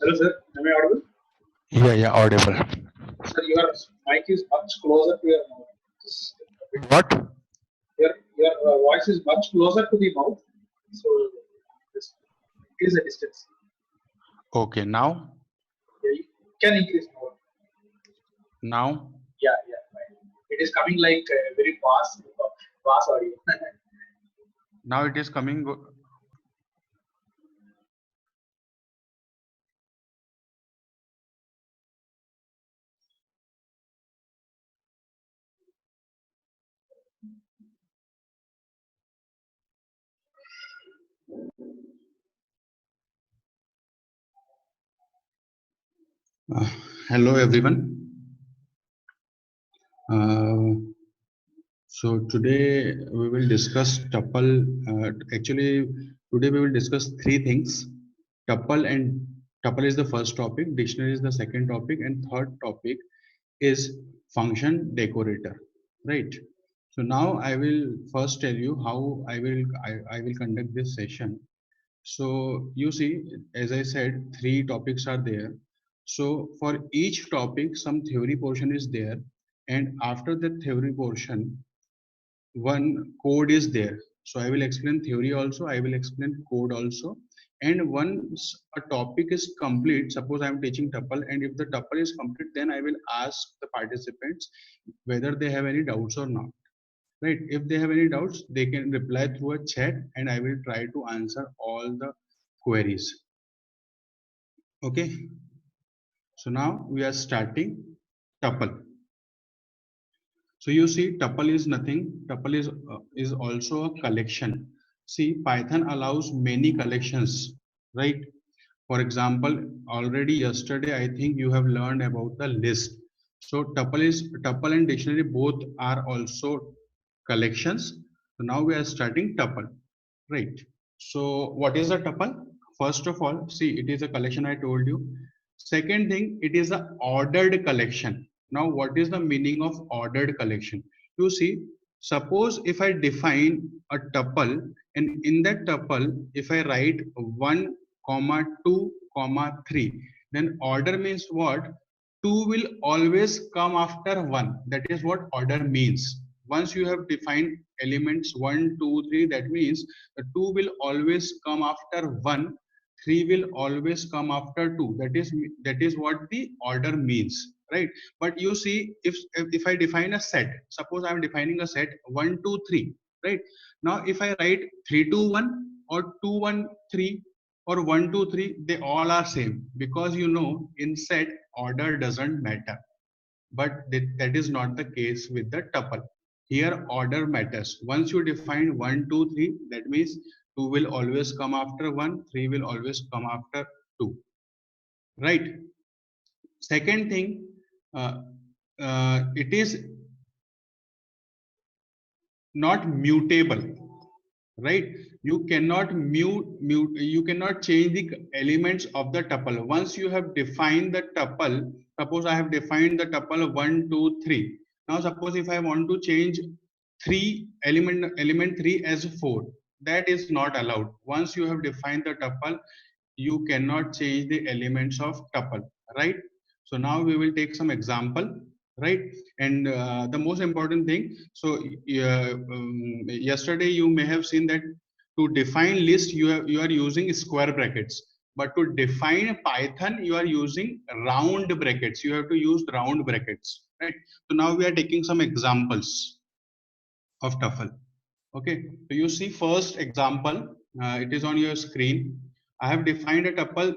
Hello, sir. Am I audible? Yeah, audible. Sir, your mic is much closer to your mouth. Just a bit. What? Your voice is much closer to the mouth. So just increase the distance. Okay, now? Yeah, you can increase more. Now? Yeah. Fine. It is coming like very fast audio. Now it is coming. Uh, Hello, everyone. Uh, so today we will discuss tuple. Actually, today we will discuss three things. Tuple is the first topic. Dictionary is the second topic, and third topic is function decorator. Right. So now I will first tell you how I will conduct this session. So you see, as I said, three topics are there. So for each topic, some theory portion is there, and after the theory portion, one code is there. So I will explain theory also, I will explain code also. And once a topic is complete, suppose I am teaching tuple, and if the tuple is complete, then I will ask the participants whether they have any doubts or not. Right? If they have any doubts, they can reply through a chat, and I will try to answer all the queries. Okay. So now we are starting tuple. So you see, tuple is nothing. Tuple is also a collection. See, Python allows many collections, right? For example, already yesterday I think you have learned about the list. So tuple and dictionary both are also collections. So now we are starting tuple, right? So what is a tuple? First of all, see, it is a collection I told you. Second thing, it is a ordered collection. Now, what is the meaning of ordered collection? You see, suppose if I define a tuple, and in that tuple, if I write 1, comma 2, comma 3, then order means what? 2 will always come after 1. That is what order means. Once you have defined elements 1, 2, 3, that means the 2 will always come after 1, 3 will always come after 2. That is what the order means, right? But you see, if I define a set, suppose I am defining a set 1, 2, 3, right? Now if I write 3, 2, 1 or 2, 1, 3 or 1, 2, 3, they all are same, because you know in set order doesn't matter. But that is not the case with the tuple. Here order matters. Once you define 1, 2, 3, that means 2 will always come after 1, 3 will always come after 2. Right? Second thing, uh, it is not mutable, right? You cannot you cannot change the elements of the tuple. Once you have defined the tuple, suppose I have defined the tuple 1, 2, 3. Now suppose if I want to change 3 element 3 as 4, that is not allowed. Once you have defined the tuple, you cannot change the elements of tuple, right? So now we will take some example, right? And the most important thing, so yesterday you may have seen that to define list you are using square brackets, but to define Python you are using round brackets. You have to use round brackets, right? So now we are taking some examples of tuple. Okay, so you see first example, it is on your screen. I have defined a tuple.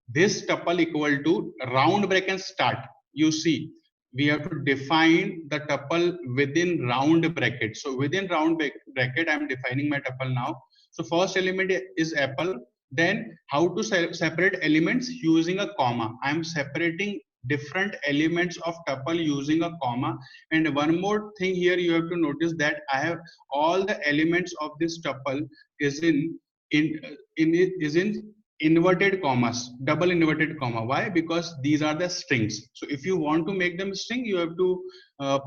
This tuple equal to round bracket start. You see, we have to define the tuple within round bracket. So within round bracket I am defining my tuple now. So first element is apple. Then how to separate elements using a comma. I am separating different elements of tuple using a comma. And one more thing here, you have to notice that I have all the elements of this tuple is in is in inverted commas, double inverted comma. Why? Because these are the strings. So if you want to make them string, you have to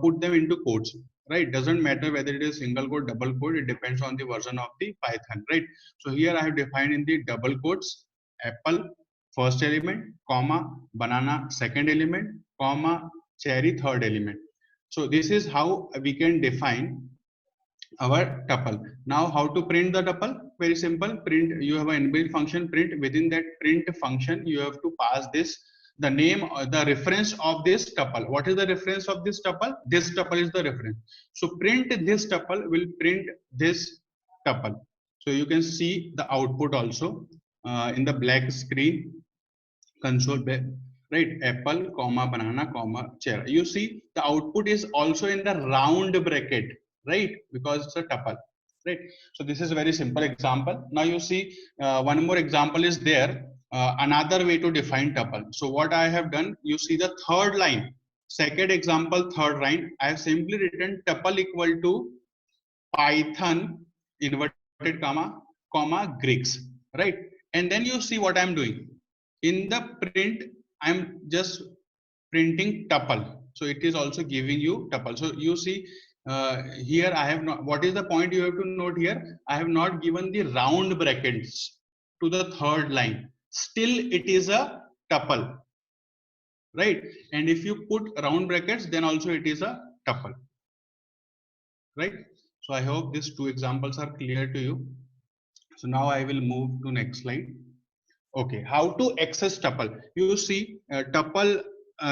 put them into quotes, right? Doesn't matter whether it is single quote, double quote, it depends on the version of the Python, right? So here I have defined in the double quotes apple, first element, comma, banana second element, comma, cherry third element. So this is how we can define our tuple. Now how to print the tuple? Very simple. Print, you have an inbuilt function print. Within that print function you have to pass this, the name or the reference of this tuple. What is the reference of this tuple? This tuple is the reference. So print this tuple will print this tuple. So you can see the output also in the black screen console, right? Apple comma banana comma chair. You see the output is also in the round bracket, right? Because it's a tuple, right? So this is a very simple example. Now you see one more example is there, another way to define tuple. So what I have done, you see the third line, second example, third line, I have simply written tuple equal to Python inverted comma Greeks, right? And then you see what I'm doing in the print. I'm just printing tuple, so it is also giving you tuple. So you see here I have not, what is the point you have to note here, I have not given the round brackets to the third line, still it is a tuple, right? And if you put round brackets, then also it is a tuple, right? So I hope these two examples are clear to you. So now I will move to next slide. Okay, how to access tuple? You see tuple,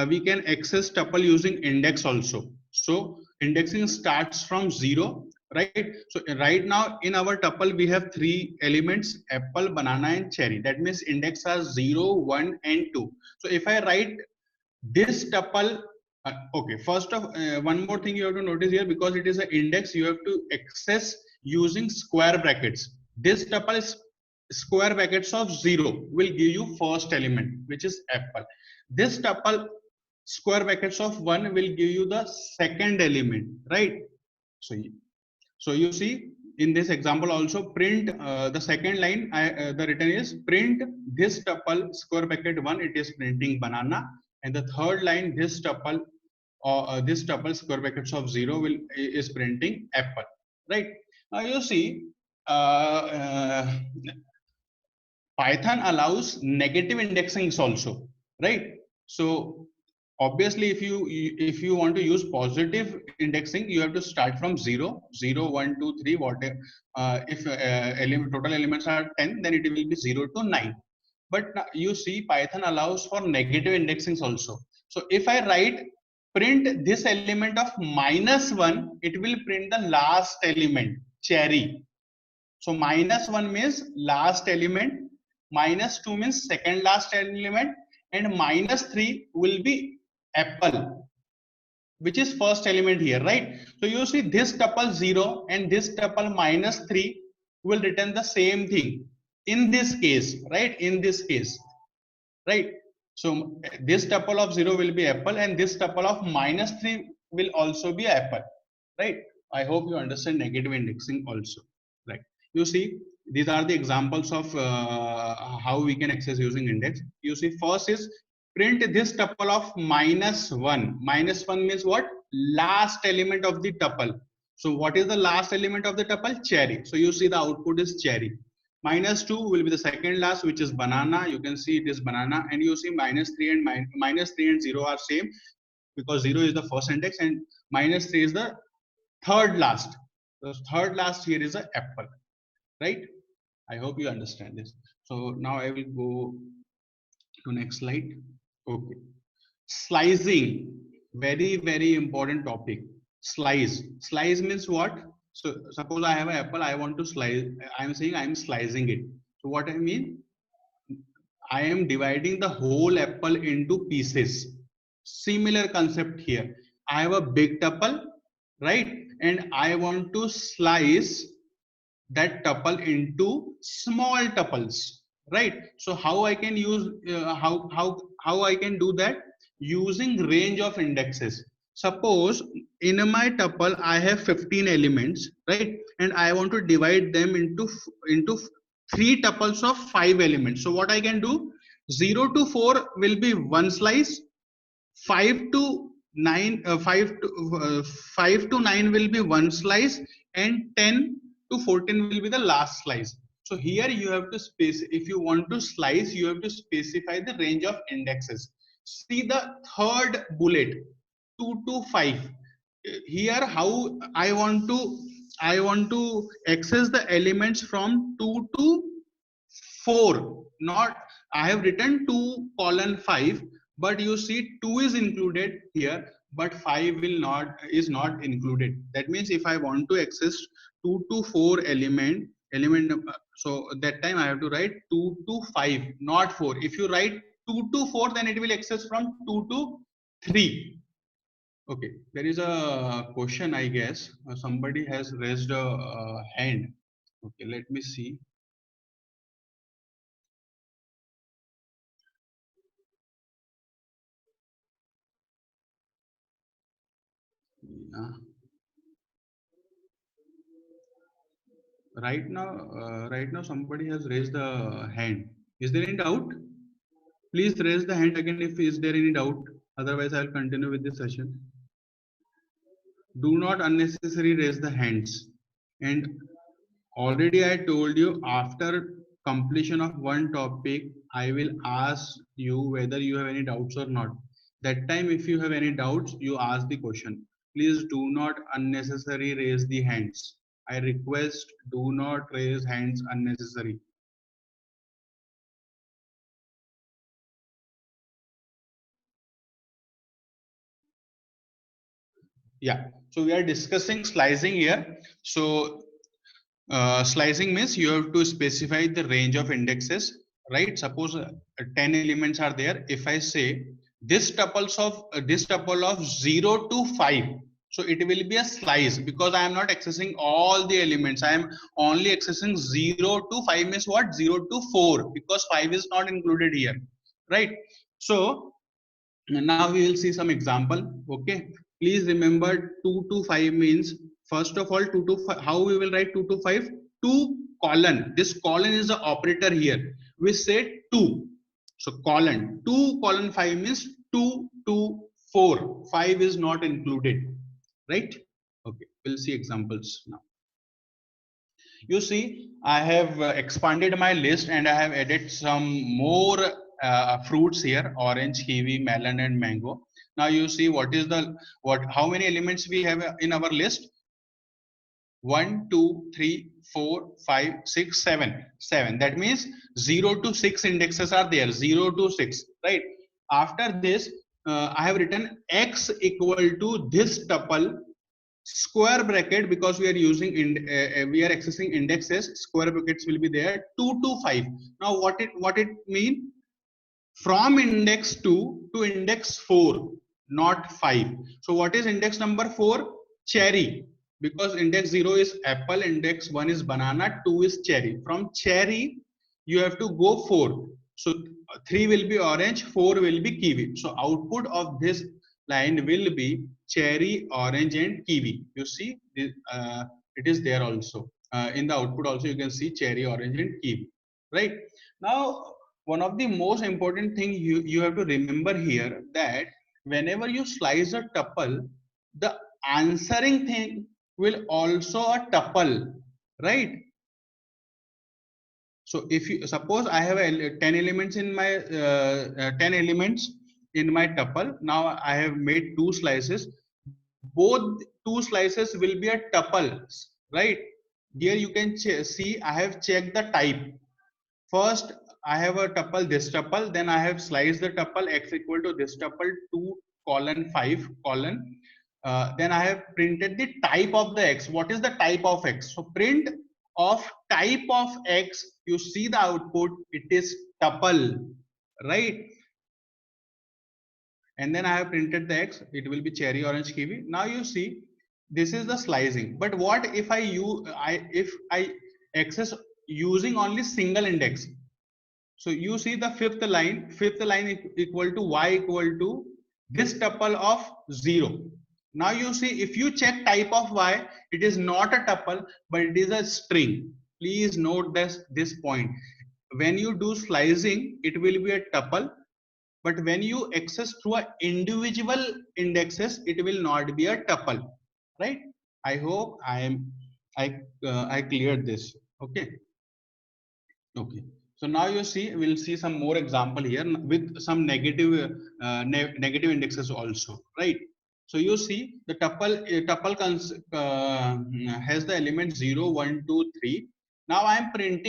we can access tuple using index also. So indexing starts from 0, right? So right now in our tuple we have 3 elements, apple, banana and cherry. That means index are 0, 1 and 2. So if I write this tuple, okay, first of one more thing you have to notice here, because it is an index, you have to access using square brackets. This tuple is square brackets of 0 will give you first element, which is apple. This tuple square brackets of 1 will give you the second element, right? So you see in this example also, print the second line, the written is print this tuple square bracket 1, it is printing banana, and the third line, this tuple square brackets of 0 is printing apple, right? Now you see Python allows negative indexings also, right? So obviously if you want to use positive indexing, you have to start from 0, 0, 1, 2, 3, whatever. If total elements are 10, then it will be 0 to 9. But you see Python allows for negative indexings also. So if I write print this element of -1, it will print the last element, cherry. So -1 means last element, -2 means second last element, and -3 will be apple, which is first element here, right? So you see this tuple 0 and this tuple -3 will return the same thing in this case, right? In this case, right? So this tuple of 0 will be apple, and this tuple of -3 will also be apple, right? I hope you understand negative indexing also, right? You see these are the examples of how we can access using index. You see first is print this tuple of -1. -1 means what? Last element of the tuple. So what is the last element of the tuple? Cherry. So you see the output is cherry. -2 will be the second last, which is banana. You can see it is banana, and you see -3 and 0 are same, because 0 is the first index and -3 is the third last. The third last here is a apple, right? I hope you understand this. So now I will go to next slide. Okay, slicing, very important topic. Slice means what? So suppose I have an apple, I want to slice, I'm saying I'm slicing it. So what I mean, I am dividing the whole apple into pieces. Similar concept here. I have a big tuple, right? And I want to slice that tuple into small tuples, right? So how I can use how I can do that? Using range of indexes. Suppose in my tuple I have 15 elements, right? And I want to divide them into 3 tuples of 5 elements. So what I can do, 0 to 4 will be one slice, 5 to 9 5 to 9 will be one slice, and 10 to 14 will be the last slice. So here you have to if you want to slice, you have to specify the range of indexes. See the third bullet, 2 to 5. Here how I want to access the elements from 2 to 4. Not, I have written 2 colon 5, but you see 2 is included here, but 5 will not, is not included. That means if I want to access 2 to 4 element, so that time I have to write 2 to 5, not 4. If you write 2 to 4, then it will access from 2 to 3. Okay, there is a question, I guess. Somebody has raised a hand. Okay, let me see. Yeah. Right now, somebody has raised the hand. Is there any doubt? Please raise the hand again if is there any doubt. Otherwise, I'll continue with the session. Do not unnecessarily raise the hands. And already I told you, after completion of one topic, I will ask you whether you have any doubts or not. That time, if you have any doubts, you ask the question. Please do not unnecessarily raise the hands. I request, do not raise hands unnecessary. Yeah, so we are discussing slicing here. So slicing means you have to specify the range of indexes, right? Suppose 10 elements are there. If I say this tuple of 0 to 5, so it will be a slice, because I am not accessing all the elements. I am only accessing 0 to 5 means what? 0 to 4, because 5 is not included here, right? So now we will see some example. Okay, please remember 2 to 5 means, first of all, 2 to 5, how we will write 2 to 5? 2 colon, this colon is the operator here. We said 2, so colon 2 colon 5 means 2 to 4, 5 is not included, right? Okay, we'll see examples now. You see, I have expanded my list and I have added some more fruits here: orange, kiwi, melon, and mango. Now you see what is the how many elements we have in our list? 1, 2, 3, 4, 5, 6, 7. 7. That means 0 to 6 indexes are there. 0 to 6, right? After this, I have written x equal to this tuple, square bracket, because we are using we are accessing indexes, square brackets will be there, 2 to 5. Now what it mean? From index 2 to index 4, not 5. So what is index number 4? Cherry, because index 0 is apple, index 1 is banana, 2 is cherry. From cherry you have to go 4. So 3 will be orange, 4 will be kiwi. So output of this line will be cherry, orange, and kiwi. You see, it is there also. In the output also you can see cherry, orange, and kiwi, right? Now one of the most important thing you have to remember here, that whenever you slice a tuple, the answering thing will also a tuple, right? So if you suppose I have 10 elements in my 10 elements in my tuple, now I have made two slices. Both two slices will be a tuples, right? Here you can see I have checked the type. First, I have a tuple, this tuple, then I have sliced the tuple x equal to this tuple 2 colon 5 colon. Then I have printed the type of the x. What is the type of x? So print of type of x, you see the output, it is tuple, right? And then I have printed the x, it will be cherry, orange, kiwi. Now you see, this is the slicing. But what if if I access using only single index? So you see the fifth line equal to y equal to this tuple of 0. Now you see, if you check type of y, it is not a tuple, but it is a string. Please note this point. When you do slicing, it will be a tuple, but when you access through a individual indexes, it will not be a tuple, right? I hope I cleared this. Okay. Okay. So now you see, we'll see some more example here with some negative negative indexes also, right? So you see the tuple has the element 0, 1, 2, 3. Now I am print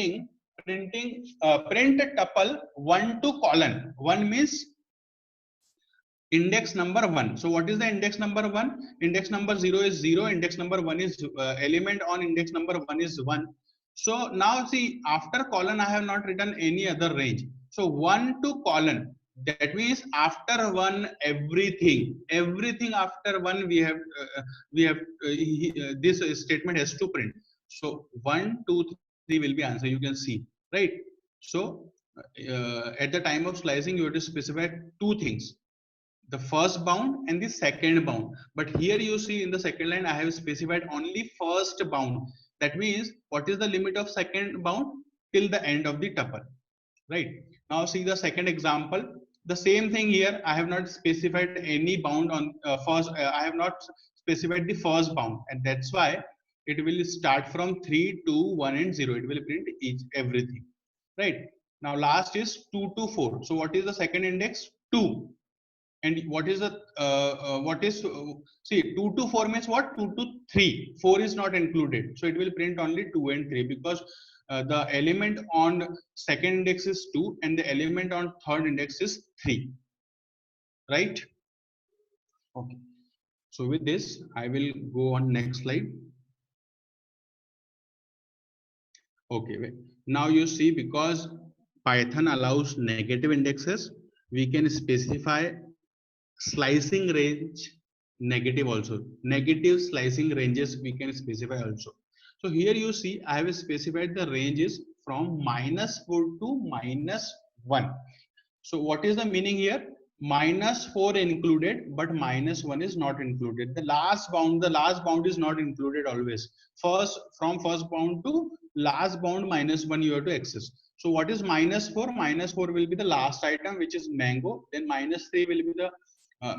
tuple 1 to colon. 1 means index number 1. So what is the index number 1? Index number 0 is 0. Index number 1 is element on index number 1 is 1. So now see, after colon I have not written any other range. So 1 to colon, that means after 1 everything after 1 this statement has to print. So 1, 2, 3 will be answer, you can see, right? So at the time of slicing you have to specify two things, the first bound and the second bound. But here you see in the second line I have specified only first bound. That means what is the limit of second bound? Till the end of the tuple, right? Now see the second example, the same thing here. I have not specified any bound on first, I have not specified the first bound, and that's why it will start from 3, 2, 1 and 0. It will print each everything, right? Now last is 2 to 4. So what is the second index? 2. And what is the see, 2 to 4 means what? 2 to 3, 4 is not included, so it will print only 2 and 3, because the element on second index is 2 and the element on third index is 3, right? Okay, so with this I will go on next slide. Okay, wait. Now you see, because Python allows negative indexes, we can specify slicing range negative also. Negative slicing ranges we can specify also. So here you see I have specified the ranges from -4 to -1. So what is the meaning here? -4 included, but -1 is not included. The last bound is not included always. First, from first bound to last bound -1 you have to access. So what is -4? -4 will be the last item, which is mango. Then -3 will be the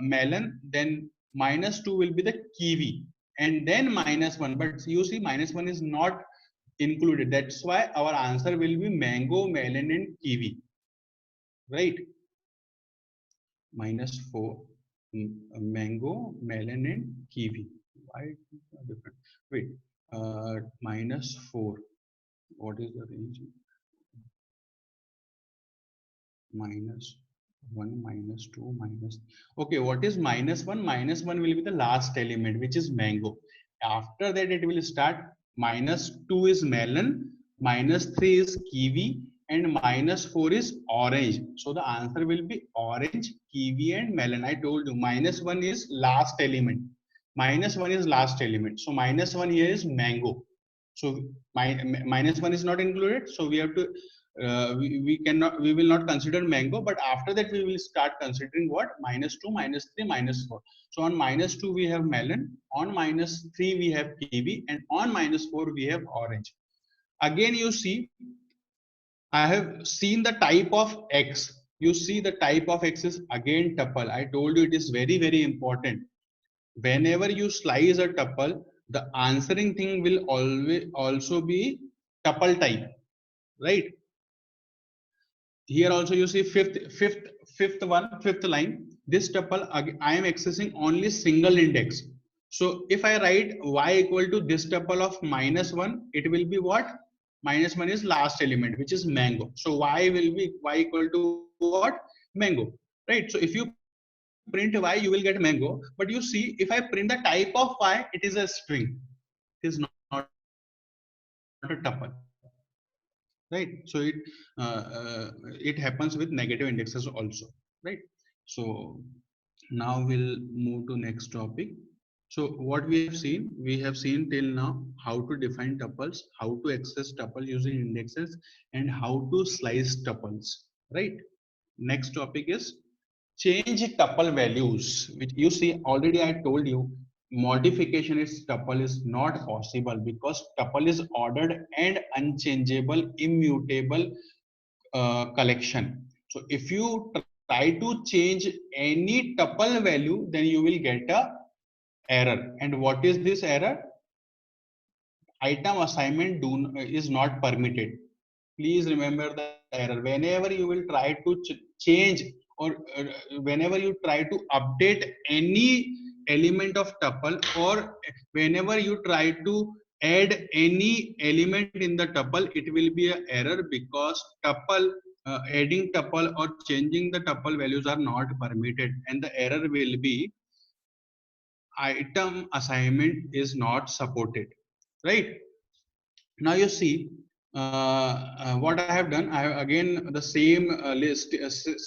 melon. Then -2 will be the kiwi, and then -1. But you see, -1 is not included. That's why our answer will be mango, melon, and kiwi, right? -4, mango, melon, and kiwi. Why different? Wait, -4. What is the range? -1, -2, minus. Okay, what is -1? -1 will be the last element, which is mango. After that, it will start. -2 is melon, -3 is kiwi, and -4 is orange. So the answer will be orange, kiwi, and melon. I told you -1 is last element. -1 is last element. So -1 here is mango. So -1 is not included. So we have to we will not consider mango, but after that we will start considering what? -2, -3, -4. So on -2 we have melon, on -3 we have kiwi, and on -4 we have orange. Again you see, I have seen the type of X. You see the type of X is again tuple. I told you it is very, very important. Whenever you slice a tuple, the answering thing will always also be tuple type, right? Here also you see fifth line. This tuple I am accessing only single index. So if I write y equal to this tuple of -1, it will be what? -1 is last element, which is mango. So y will be y equal to what? Mango, right? So if you print y, you will get mango. But you see, if I print the type of y, it is a string. It is not a tuple, right? So it happens with negative indexes also, right? So now we'll move to next topic. So what we have seen till now how to define tuples, how to access tuple using indexes, and how to slice tuples, right? Next topic is change tuple values, which you see already I told you modification is tuple is not possible, because tuple is ordered and unchangeable, immutable collection. So if you try to change any tuple value, then you will get a error. And what is this error? Item assignment is not permitted. Please remember the error. Whenever you will try to change or whenever you try to update any element of tuple, or whenever you try to add any element in the tuple, it will be an error, because tuple adding tuple or changing the tuple values are not permitted, and the error will be item assignment is not supported, right? Now you see what I have done. I have again the same list,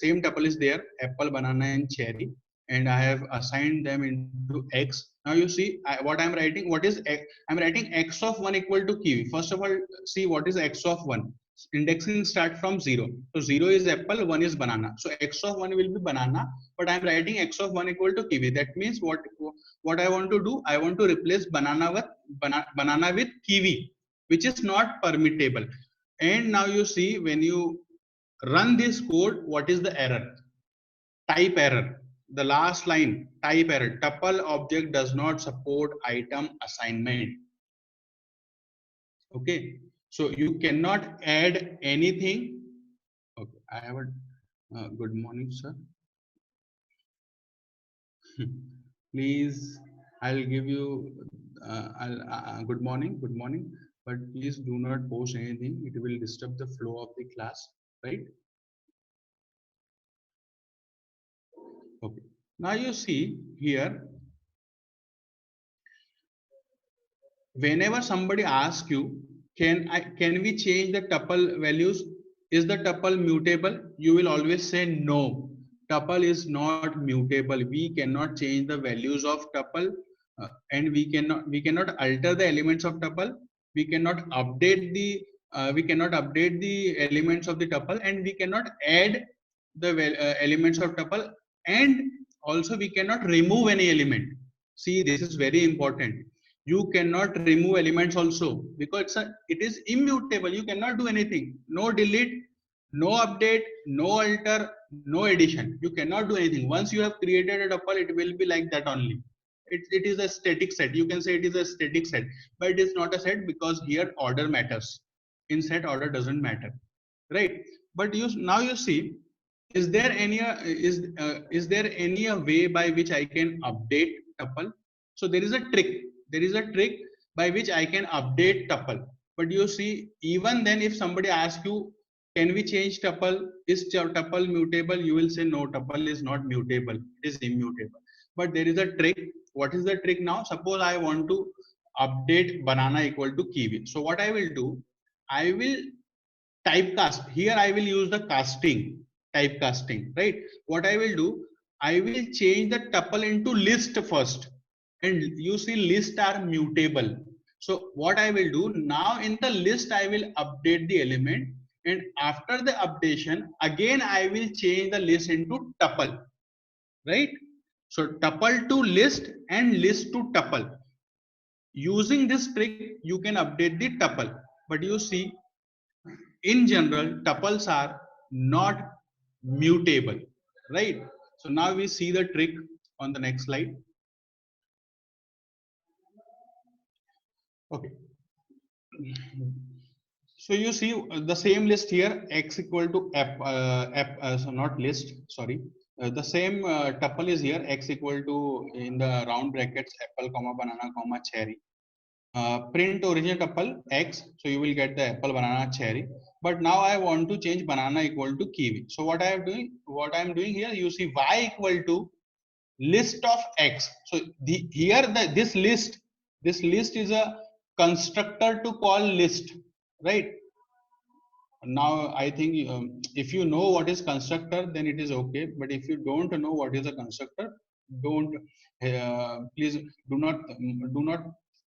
same tuple is there, apple, banana, and cherry, and I have assigned them into X. Now you see what I am writing. What is X? I am writing X of 1 equal to kiwi. First of all, see what is X of 1. Indexing start from 0. So 0 is apple, 1 is banana. So X of 1 will be banana, but I am writing X of 1 equal to kiwi. That means what I want to do? I want to replace banana with banana with kiwi, which is not permittable. And now you see, when you run this code, what is the error? Type error. The last line, type error. Tuple object does not support item assignment. Okay, so you cannot add anything. Okay, I have a good morning, sir. Please, I'll give you good morning, but please do not post anything. It will disturb the flow of the class, right? Okay. Now you see here, whenever somebody asks you, can we change the tuple values? Is the tuple mutable? You will always say no. Tuple is not mutable. We cannot change the values of tuple, and we cannot alter the elements of tuple. We cannot update the elements of the tuple, and we cannot add the elements of tuple, and also we cannot remove any element. See, this is very important. You cannot remove elements also, because it is immutable. You cannot do anything. No delete, no update, no alter, no addition. You cannot do anything. Once you have created a tuple, it will be like that only. It is a static set. You can say it is a static set, but it is not a set, because here order matters. In set, order doesn't matter, right? But now you see, is there any is there any way by which I can update tuple? So there is a trick. There is a trick by which I can update tuple. But you see, even then, if somebody asks you, can we change tuple? Is tuple mutable? You will say no, tuple is not mutable. It is immutable. But there is a trick. What is the trick now? Suppose I want to update banana equal to kiwi. So what I will do, I will typecast. Here I will use the typecasting, right? What I will do, I will change the tuple into list first, and you see list are mutable. So what I will do now, in the list I will update the element, and after the updation again I will change the list into tuple, right? So tuple to list and list to tuple. Using this trick you can update the tuple. But you see, in general, tuples are not mutable, right? So now we see the trick on the next slide. Okay. So you see the same list here, x equal to so not list, sorry. The same tuple is here, x equal to, in the round brackets, apple, comma, banana, comma, cherry. Print original tuple x, so you will get the apple, banana, cherry. But now I want to change banana equal to kiwi. So what I am doing here, you see y equal to list of x. So this list is a constructor to call list, right? Now I think if you know what is constructor, then it is okay. But if you don't know what is a constructor, don't please do not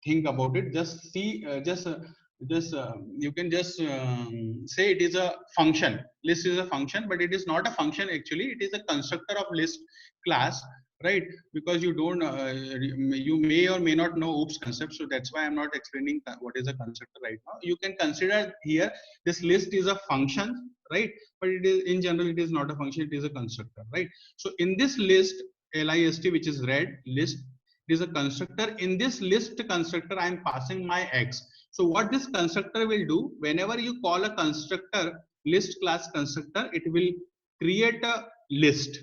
think about it. Just see, you can just say it is a function. List is a function, but it is not a function actually. It is a constructor of list class, right? Because you don't you may or may not know OOPS concept, so that's why I'm not explaining what is a constructor right now. You can consider here this list is a function, right? But it is, in general, it is not a function, it is a constructor, right? So in this list, list, which is red list, is a constructor. In this list constructor, I am passing my x. So what this constructor will do, whenever you call a constructor, list class constructor, it will create a list,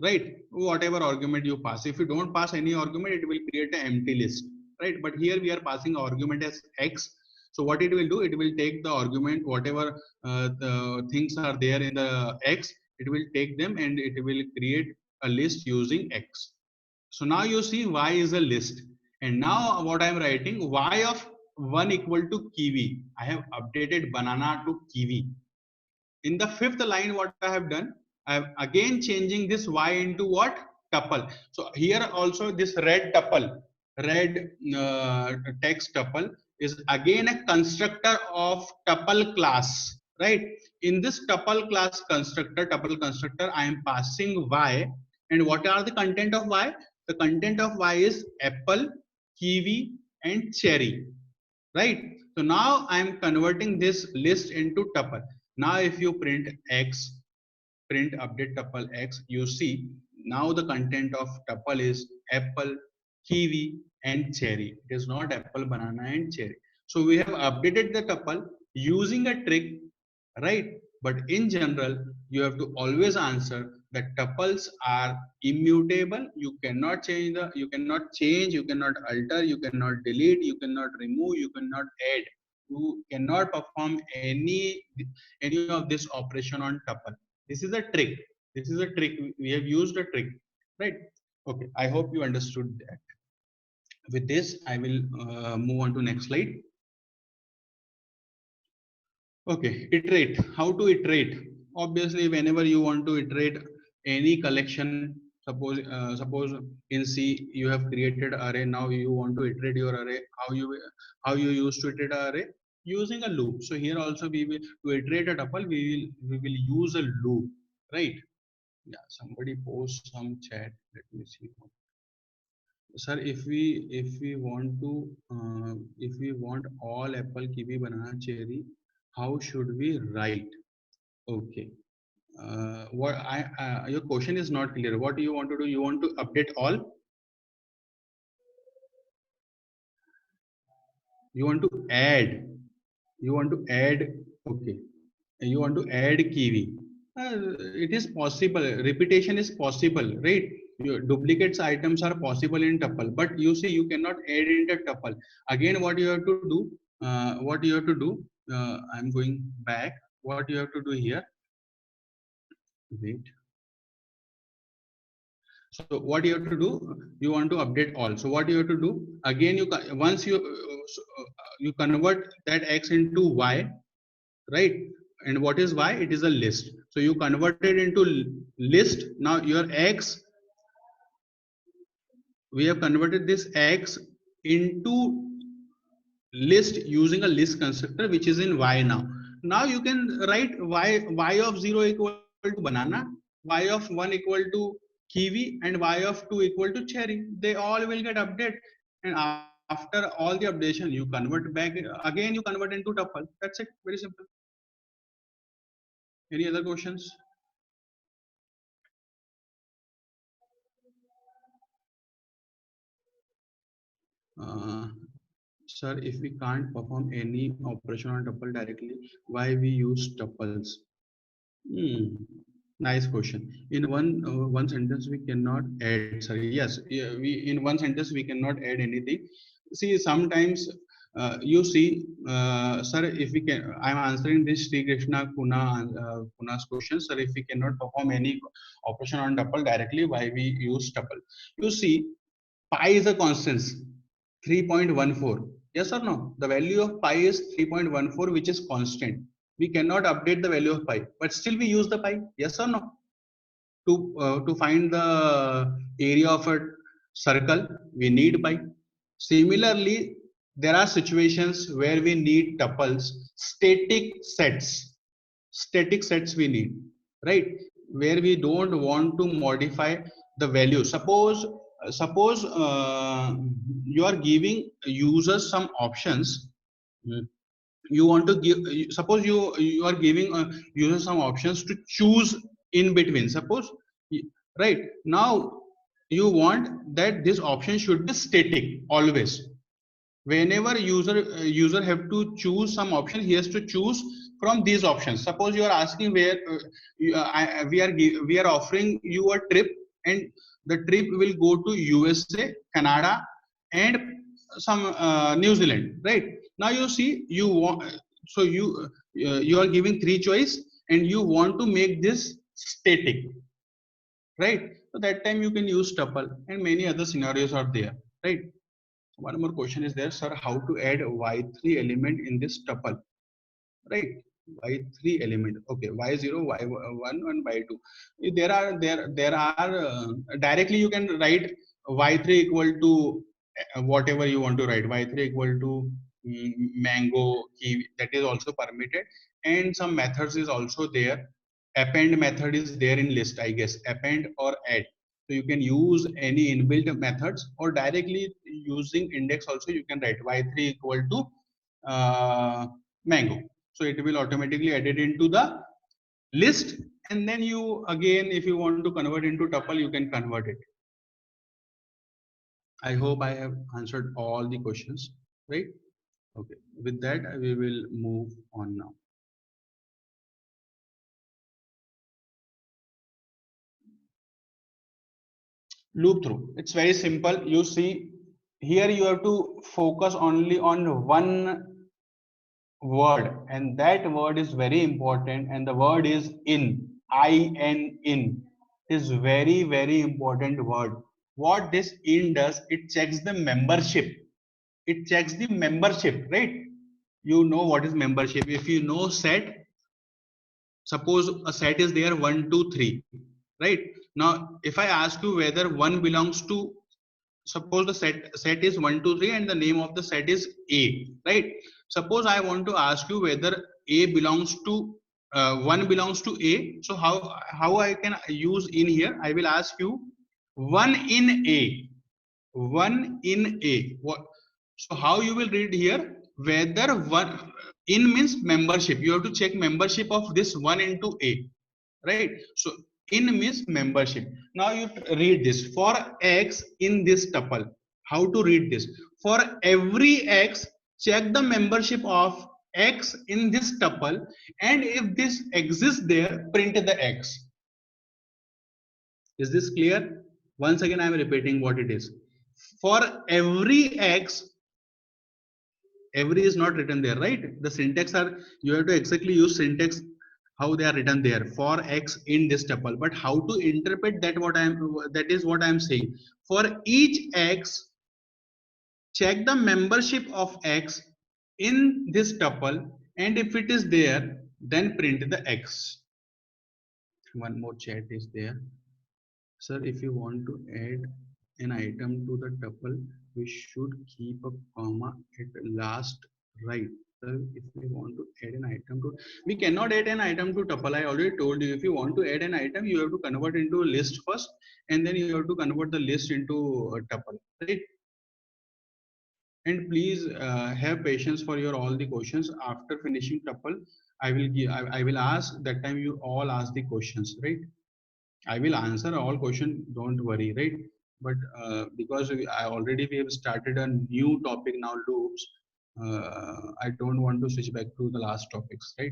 right? Whatever argument you pass. If you don't pass any argument, it will create an empty list, right? But here we are passing argument as X. So what it will do, it will take the argument, whatever the things are there in the X, it will take them and it will create a list using X. So now you see Y is a list. And now what I am writing, Y of 1 equal to kiwi. I have updated banana to kiwi. In the fifth line, what I have done, I am again changing this Y into what? Tuple. So here also this red tuple, red text tuple is again a constructor of tuple class, right? In this tuple class constructor, tuple constructor, I am passing Y. And what are the content of Y? The content of Y is apple, kiwi, and cherry, right? So now I am converting this list into tuple. Now if you print X, print update tuple X, you see now the content of tuple is apple, kiwi, and cherry. It is not apple, banana, and cherry. So we have updated the tuple using a trick, right? But in general, you have to always answer that tuples are immutable. You cannot change you cannot alter, you cannot delete, you cannot remove, you cannot add. You cannot perform any of this operation on tuple. This is a trick. This is a trick. We have used a trick, right? Okay. I hope you understood that. With this, I will move on to next slide. Okay, iterate. How to iterate? Obviously, whenever you want to iterate any collection, suppose in C you have created array. Now you want to iterate your array. How you used to iterate array? Using a loop. So here also we will, to iterate a tuple, we will use a loop, right? Yeah. Somebody post some chat. Let me see. Sir, if we want to if we want all apple, kiwi, banana, cherry, how should we write? Okay. What your question is not clear. What do you want to do? You want to update all? You want to add? You want to add? Okay. You want to add kiwi? It is possible. Repetition is possible, right? Your duplicates items are possible in tuple, but you see you cannot add into tuple. Again, what you have to do? What you have to do? I'm going back. What you have to do here? Wait. So what you have to do? You want to update all. So what you have to do? Again, once you convert that X into Y, right? And what is Y? It is a list. So you convert it into list. Now your X, we have converted this X into list using a list constructor, which is in Y now. Now you can write Y of 0 equal to banana, Y of 1 equal to kiwi, and Y of 2 equal to cherry. They all will get updated. And after all the updation, you convert back again, you convert into tuple. That's it. Very simple. Any other questions? Sir, if we can't perform any operation on tuple directly, why we use tuples? Nice question. In one sentence we cannot add. Sorry, yes, we in one sentence we cannot add anything. See, sometimes you see, sir, if we can, I'm answering this Sri Krishna Kuna's question. Sir, if we cannot perform any operation on tuple directly, why we use tuple? You see, pi is a constant, 3.14. Yes or no? The value of pi is 3.14, which is constant. We cannot update the value of pi, but still we use the pi. Yes or no? To find the area of a circle, we need pi. Similarly, there are situations where we need tuples, static sets we need, right? Where we don't want to modify the value. Suppose you are giving users some options. You want to give, suppose you are giving users some options to choose in between. Suppose, right now you want that this option should be static always. whenever user have to choose some option, he has to choose from these options. Suppose you are asking where we are offering you a trip, and the trip will go to USA, Canada, and some New Zealand, right? Now you see, you want, so you are giving three choice, and you want to make this static, right? So that time you can use tuple, and many other scenarios are there, right? One more question is there, sir, how to add y3 element in this tuple, right? Y3 element, okay, y0, y1 and y2. There are directly you can write y3 equal to whatever you want to write, y3 equal to mango, kiwi, that is also permitted. And some methods is also there. Append method is there in list, I guess, append or add. So you can use any inbuilt methods, or directly using index also you can write y3 equal to mango. So it will automatically add it into the list, and then you again, if you want to convert into tuple, you can convert it. I hope I have answered all the questions, right? Okay, with that we will move on now. Loop through, it's very simple. You see here, you have to focus only on one word, and that word is very important, and the word is in. In is very important word. What this in does, it checks the membership. It checks the membership, right? You know what is membership. If you know set, suppose a set is there 1 2 3, right? Now if I ask you whether one belongs to, suppose the set is 1 2 3 and the name of the set is A, right? Suppose I want to ask you whether A belongs to 1 belongs to A. So how I can use in here? I will ask you 1 in A, 1 in A. What? So how you will read here? Whether one in means membership. You have to check membership of this 1 into A, right? So in means membership. Now you read this for X in this tuple. How to read this? For every X, check the membership of X in this tuple, and if this exists there, print the X. Is this clear? Once again, I am repeating what it is. For every X, every is not written there, right? The syntax are, you have to exactly use syntax how they are written there for X in this tuple. But how to interpret that, that is what I am saying. For each X, check the membership of X in this tuple, and if it is there, then print the X. One more chat is there. Sir, if you want to add an item to the tuple, we should keep a comma at last, right? Sir, if we want to add an item to, we cannot add an item to tuple. I already told you, if you want to add an item, you have to convert into a list first, and then you have to convert the list into a tuple, right? And please have patience for your all the questions. After finishing tuple, I will ask, that time you all ask the questions, right? I will answer all questions, don't worry, right? But because we have started a new topic now, loops, I don't want to switch back to the last topics, right?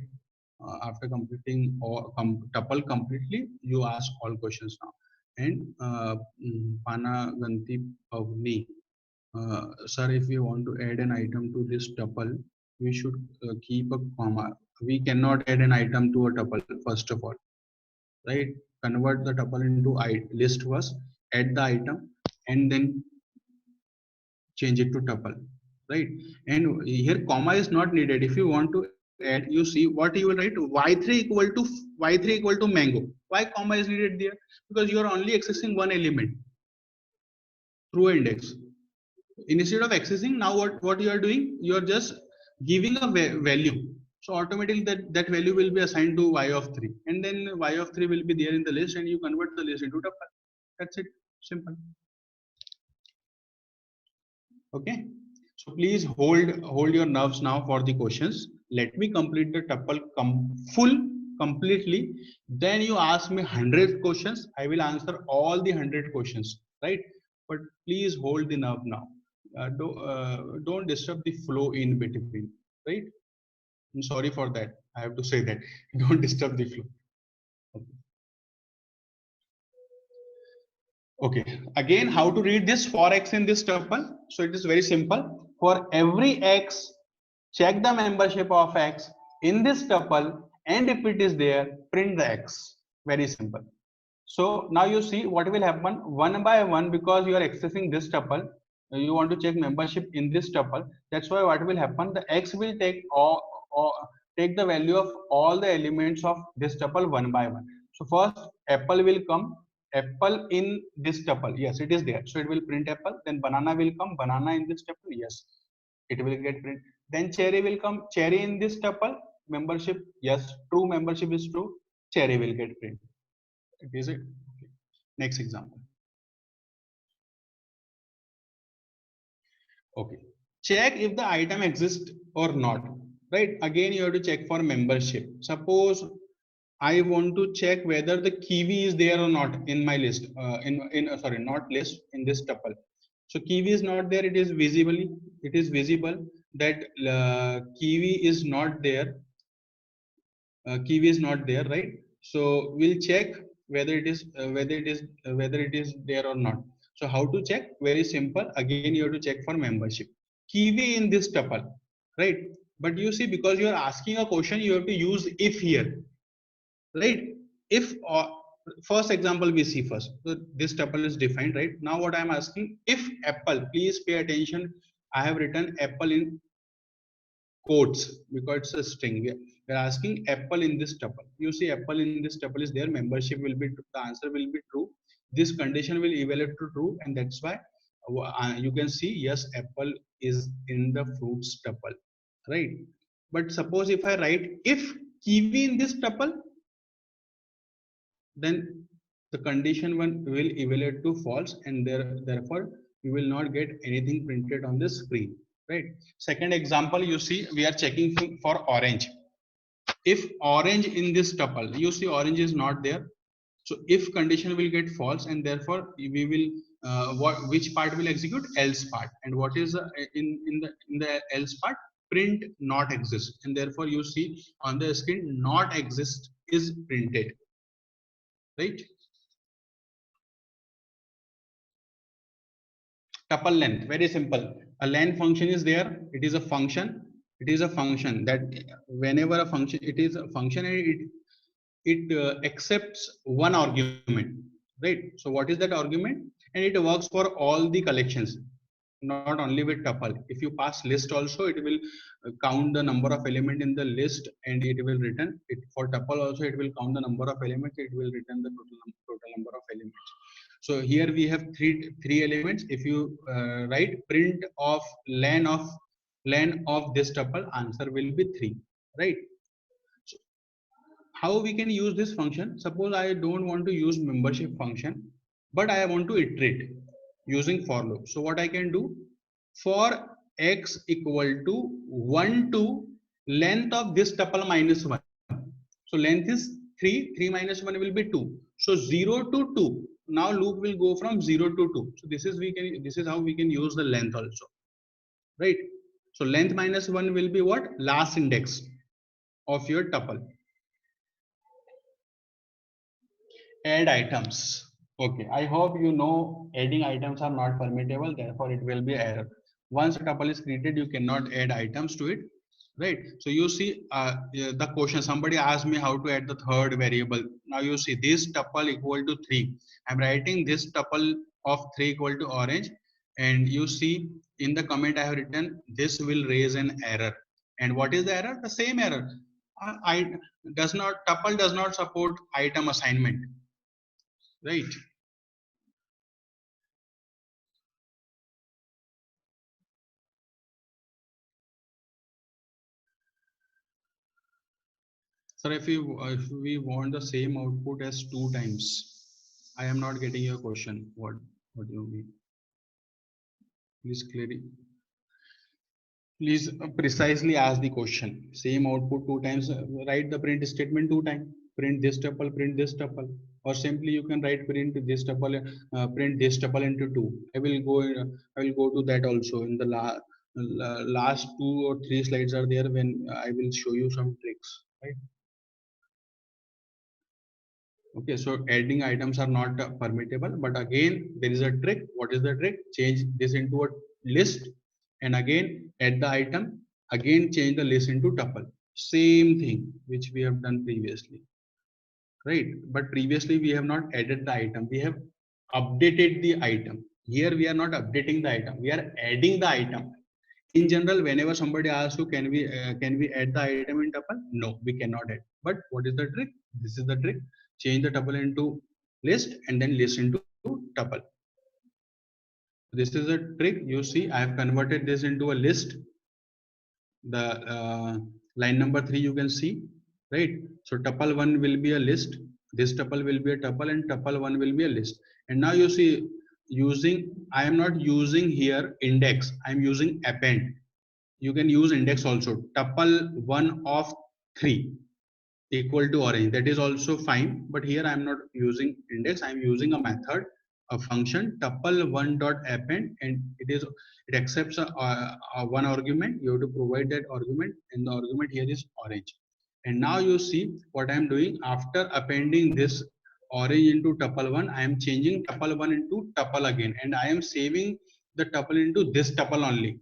After completing or tuple completely, you ask all questions now. And Pana Ganti Pavni, sir, if we want to add an item to this tuple, we should keep a comma. We cannot add an item to a tuple, first of all, right? Convert the tuple into list first, add the item, and then change it to tuple, right? And here comma is not needed. If you want to add, you see what you will write, y3 equal to mango. Why comma is needed there? Because you are only accessing one element through index. Instead of accessing, now what you are doing, you are just giving a value. So automatically that value will be assigned to y of 3, and then y of 3 will be there in the list, and you convert the list into tuple. That's it, simple. Okay, so please hold your nerves now for the questions. Let me complete the tuple completely. Then you ask me 100 questions. I will answer all the 100 questions, right? But please hold the nerve now. don't disturb the flow in between, right? I'm sorry for that. I have to say that. Don't disturb the flow. Okay. Again, how to read this for x in this tuple? So it is very simple. For every x, check the membership of x in this tuple, and if it is there, print the x. Very simple. So now you see what will happen one by one, because you are accessing this tuple. You want to check membership in this tuple. That's why what will happen, the x will take take the value of all the elements of this tuple one by one. So first apple will come, apple in this tuple, yes it is there, so it will print apple. Then banana will come, banana in this tuple, yes it will get print. Then cherry will come, cherry in this tuple, membership, yes true, membership is true, cherry will get print. Is it? Okay. Next example. Okay. Check if the item exists or not. Right. Again, you have to check for membership. Suppose I want to check whether the kiwi is there or not in my list. Sorry, not list, in this tuple. So kiwi is not there. It is visible that kiwi is not there. Kiwi is not there, right? So we'll check whether it is there or not. So how to check? Very simple. Again, you have to check for membership. Kiwi in this tuple, right? But you see, because you are asking a question, you have to use if here, right? If first example we see first. So this tuple is defined, right? Now what I am asking, if apple, please pay attention. I have written apple in quotes because it's a string. We're asking apple in this tuple. You see apple in this tuple is there, membership will be, the answer will be true. This condition will evaluate to true, and that's why you can see yes, apple is in the fruits tuple, right? But suppose if I write if kiwi in this tuple, then the condition one will evaluate to false, and therefore you will not get anything printed on the screen, right? Second example, you see we are checking for orange. If orange in this tuple, you see orange is not there, so if condition will get false, and therefore we will which part will execute? Else part. And what is in the else part? Print not exist, and therefore you see on the screen not exist is printed, right? Tuple length, very simple. A len function is there. It is a function. It is a function that whenever a function, it is a function, and it accepts one argument, right? So what is that argument? And it works for all the collections, not only with tuple. If you pass list also, it will count the number of element in the list, and it will return it. For tuple also, it will count the number of elements, it will return the total number of elements. So here we have three elements. If you write print of len of this tuple, answer will be 3, right? So how we can use this function? Suppose I don't want to use membership function, but I want to iterate using for loop. So what I can do, for x equal to 1 to length of this tuple minus 1. So length is 3, 3 minus 1 will be 2. So 0 to 2. Now loop will go from 0 to 2. So this is how we can use the length also, right? So length minus 1 will be what? Last index of your tuple. Add items. Okay, I hope you know adding items are not permittable, therefore it will be error. Once a tuple is created, you cannot add items to it, right? So you see the question, somebody asked me how to add the third variable. Now you see this tuple equal to 3. I'm writing this tuple of 3 equal to orange, and you see in the comment I have written this will raise an error. And what is the error? The same error. Tuple does not support item assignment, right? Sir, if we want the same output as 2 times, I am not getting your question. What do you mean? Please clearly. Please precisely ask the question. Same output 2 times. Write the print statement 2 times. Print this tuple, or simply you can write print this tuple, print this tuple into 2. I will go to that also in the last 2 or 3 slides are there when I will show you some tricks, right? Okay, so adding items are not permittable, but again there is a trick. What is the trick? Change this into a list and again add the item, again change the list into tuple. Same thing which we have done previously, right? But previously we have not added the item, we have updated the item. Here we are not updating the item, we are adding the item. In general, whenever somebody asks you, can we add the item in tuple? No, we cannot add. But what is the trick? This is the trick. Change the tuple into list and then list into tuple. This is a trick. You see, I have converted this into a list. The line number 3 you can see, right? So tuple 1 will be a list. This tuple will be a tuple and tuple 1 will be a list. And now you see, I am not using here index. I am using append. You can use index also. Tuple 1 of 3 equal to orange. That is also fine. But here I am not using index. I am using a method, a function tuple 1 dot append, and it accepts a one argument. You have to provide that argument, and the argument here is orange. And now you see what I am doing. After appending this orange into tuple 1, I am changing tuple 1 into tuple again, and I am saving the tuple into this tuple only,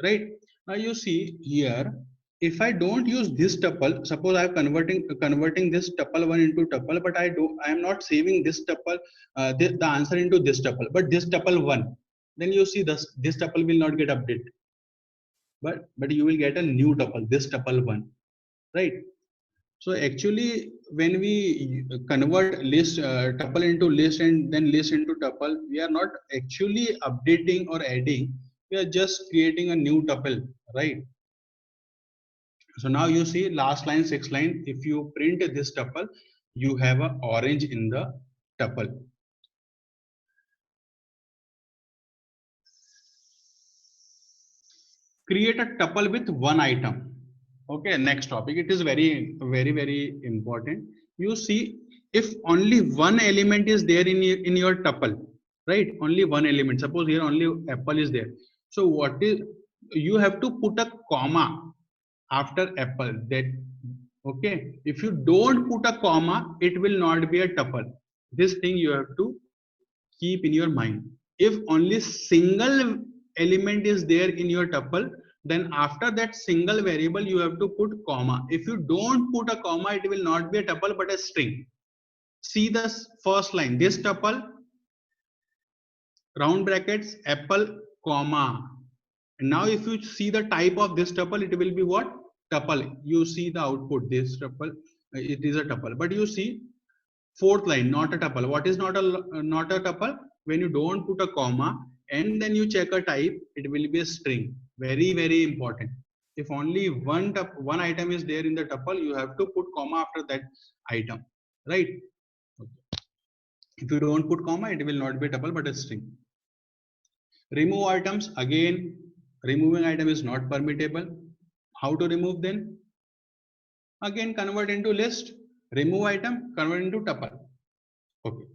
right? Now you see here, if I don't use this tuple, suppose I am converting this tuple 1 into tuple, but I am not saving this tuple, the answer into this tuple, but this tuple 1, then you see this tuple will not get updated, but you will get a new tuple, this tuple 1, right? So actually, when we convert list tuple into list and then list into tuple, we are not actually updating or adding. We are just creating a new tuple, right? So now you see last line, 6th line. If you print this tuple, you have a orange in the tuple. Create a tuple with one item. Okay, next topic. It is very important. You see, if only one element is there in your tuple, right? Only one element. Suppose here only apple is there. So what is, you have to put a comma after apple. That, okay, if you don't put a comma, it will not be a tuple. This thing you have to keep in your mind. If only single element is there in your tuple, then after that single variable you have to put comma. If you don't put a comma, it will not be a tuple but a string. See the first line, this tuple, round brackets, apple, comma. And now if you see the type of this tuple, it will be what? Tuple. You see the output, this tuple, it is a tuple. But you see 4th line, not a tuple. What is not a tuple? When you don't put a comma and then you check a type, it will be a string. Very important. If only one item is there in the tuple, you have to put comma after that item, right? If you don't put comma, it will not be a tuple but a string. Remove items. Again, removing item is not permittable. How to remove then? Again, convert into list. Remove item, convert into tuple. Okay.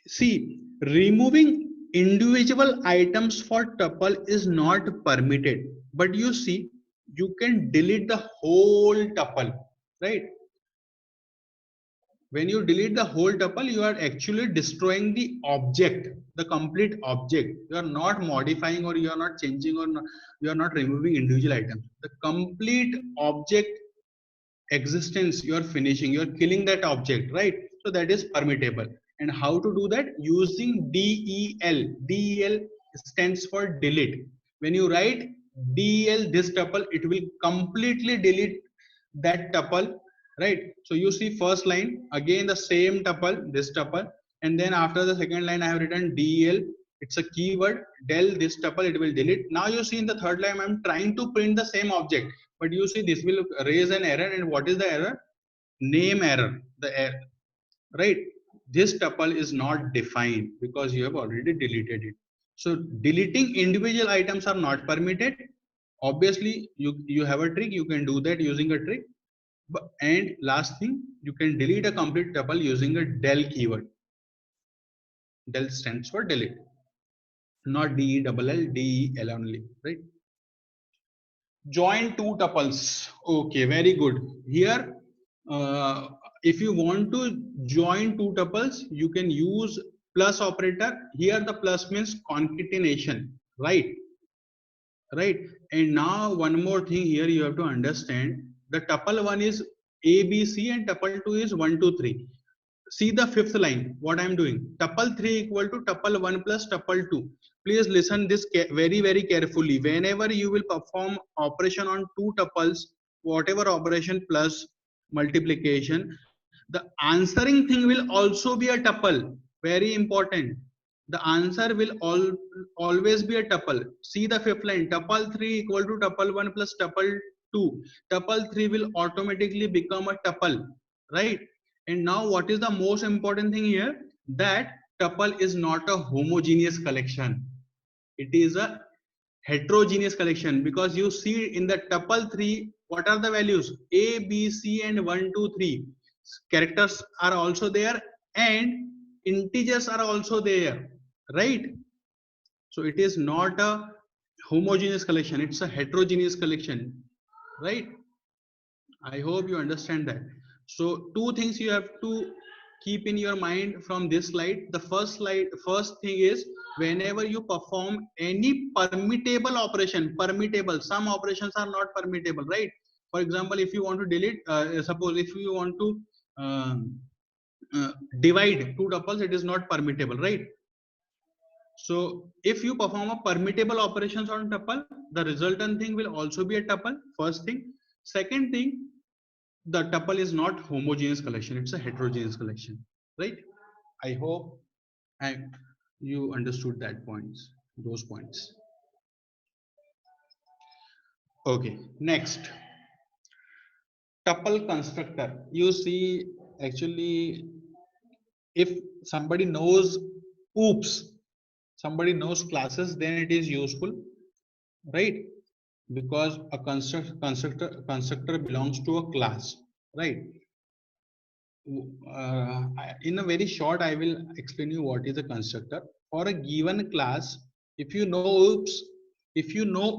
See, removing individual items for tuple is not permitted, but you see, you can delete the whole tuple, right? When you delete the whole tuple, you are actually destroying the object, the complete object. You are not modifying, or you are not changing, or not, you are not removing individual items. The complete object existence you are finishing, you are killing that object, right? So that is permittable. And how to do that? Using del stands for delete. When you write del this tuple, it will completely delete that tuple, right? So you see first line, again the same tuple, this tuple, and then after the second line I have written del. It's a keyword, del this tuple, it will delete. Now you see in the third line I'm trying to print the same object, but you see this will raise an error. And what is the error? Name error. The error, right? This tuple is not defined because you have already deleted it. So deleting individual items are not permitted. Obviously you have a trick, you can do that using a trick. And last thing, you can delete a complete tuple using a del keyword. Del stands for delete, not DELL only, right? Join two tuples. Okay, very good. Here, if you want to join two tuples, you can use plus operator. Here the plus means concatenation, right? Right. And now one more thing here you have to understand. The tuple 1 is ABC and tuple 2 is 1, 2, 3. See the fifth line, what I am doing. Tuple 3 equal to tuple 1 plus tuple 2. Please listen this very, very carefully. Whenever you will perform operation on two tuples, whatever operation plus multiplication, the answering thing will also be a tuple. Very important. The answer will always be a tuple. See the fifth line. Tuple 3 equal to tuple 1 plus tuple 2. Tuple 3 will automatically become a tuple, right? And now what is the most important thing here? That tuple is not a homogeneous collection. It is a heterogeneous collection, because you see in the tuple 3, what are the values? A, B, C and 1, 2, 3. Characters are also there and integers are also there, right? So it is not a homogeneous collection, it's a heterogeneous collection, right? I hope you understand that. So two things you have to keep in your mind from this slide. The first thing is, whenever you perform any permittable operation, some operations are not permittable, right? For example, if you want to delete, suppose if you want to divide two tuples, it is not permittable, right? So if you perform a permittable operations on tuple, the resultant thing will also be a tuple. First thing. Second thing, the tuple is not homogeneous collection, it's a heterogeneous collection, right? I hope you understood those points. Okay, next, tuple constructor. You see, actually, if somebody knows classes, then it is useful, right? Because a constructor belongs to a class, right? In a very short, I will explain you what is a constructor. For a given class, if you know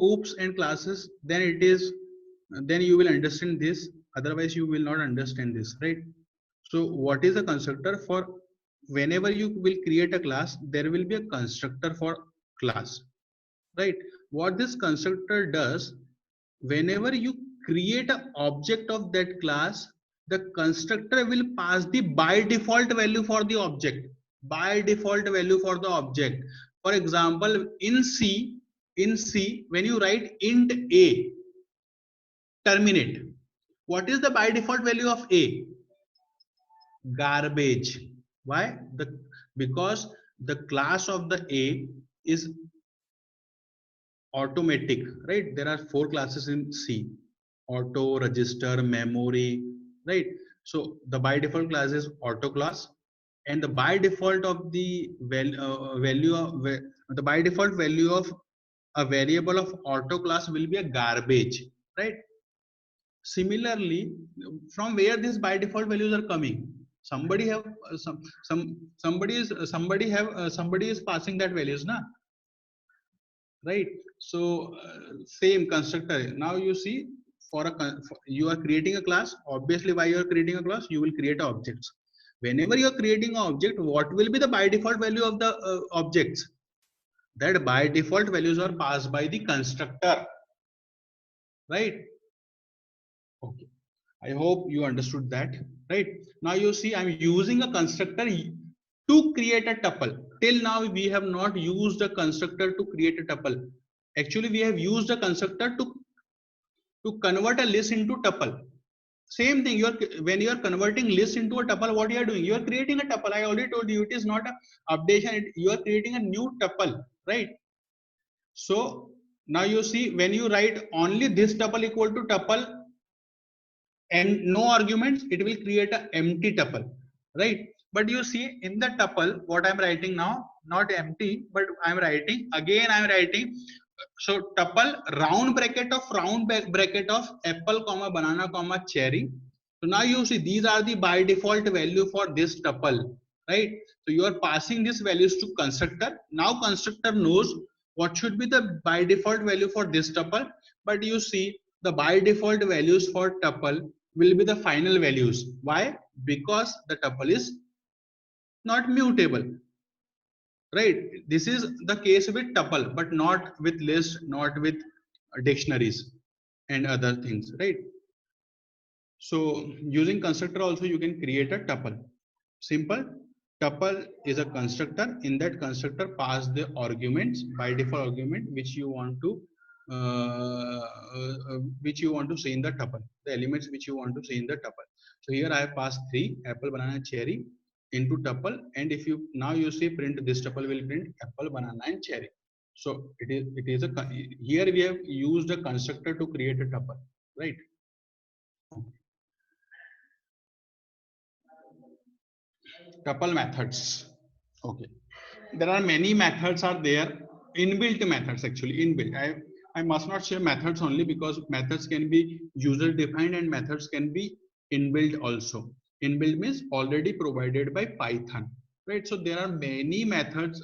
oops and classes, then you will understand this. Otherwise, you will not understand this, right? So what is a constructor? For whenever you will create a class, there will be a constructor for class, right? What this constructor does, whenever you create an object of that class, the constructor will pass the by default value for the object. For example, in C, when you write int a terminate, what is the by default value of a? Garbage. Why? Because the class of the a is automatic, right? There are 4 classes in C: auto, register, memory, right? So the by default class is auto class, and the by default of the value of a variable of auto class will be a garbage, right? Similarly, from where these by default values are coming? Somebody is passing that values, na? Right? So same constructor. Now you see, you are creating a class. Obviously, why you are creating a class? You will create objects. Whenever you are creating an object, what will be the by default value of the objects? That by default values are passed by the constructor, right? Okay, I hope you understood that, right? Now you see, I'm using a constructor to create a tuple. Till now, we have not used a constructor to create a tuple. Actually, we have used a constructor to convert a list into tuple. Same thing, when you are converting list into a tuple, what you are doing? You are creating a tuple. I already told you, it is not a updation. You are creating a new tuple, right? So now you see, when you write only this tuple equal to tuple and no arguments, it will create an empty tuple, right? But you see, in the tuple, what I'm writing now, not empty, but I'm writing so tuple round bracket of apple comma banana comma cherry, So now you see these are the by default value for this tuple, right? So you are passing these values to constructor. Now constructor knows what should be the by default value for this tuple, but you see the by default values for tuple will be the final values. Why? Because the tuple is not mutable, right? This is the case with tuple, but not with list, not with dictionaries and other things, right? So using constructor also you can create a tuple. Simple. Tuple is a constructor. In that constructor pass the arguments, by default argument which you want to see in the tuple, the elements which you want to see in the tuple. So here I have passed 3 apple, banana, cherry into tuple, and if you now you see print, this tuple will print apple, banana and cherry. So it is a, here we have used a constructor to create a tuple, right? Tuple methods. Okay, there are many methods are there, inbuilt methods actually, inbuilt. I must not say methods only, because methods can be user defined and methods can be inbuilt also. Inbuilt means already provided by Python, right? So there are many methods,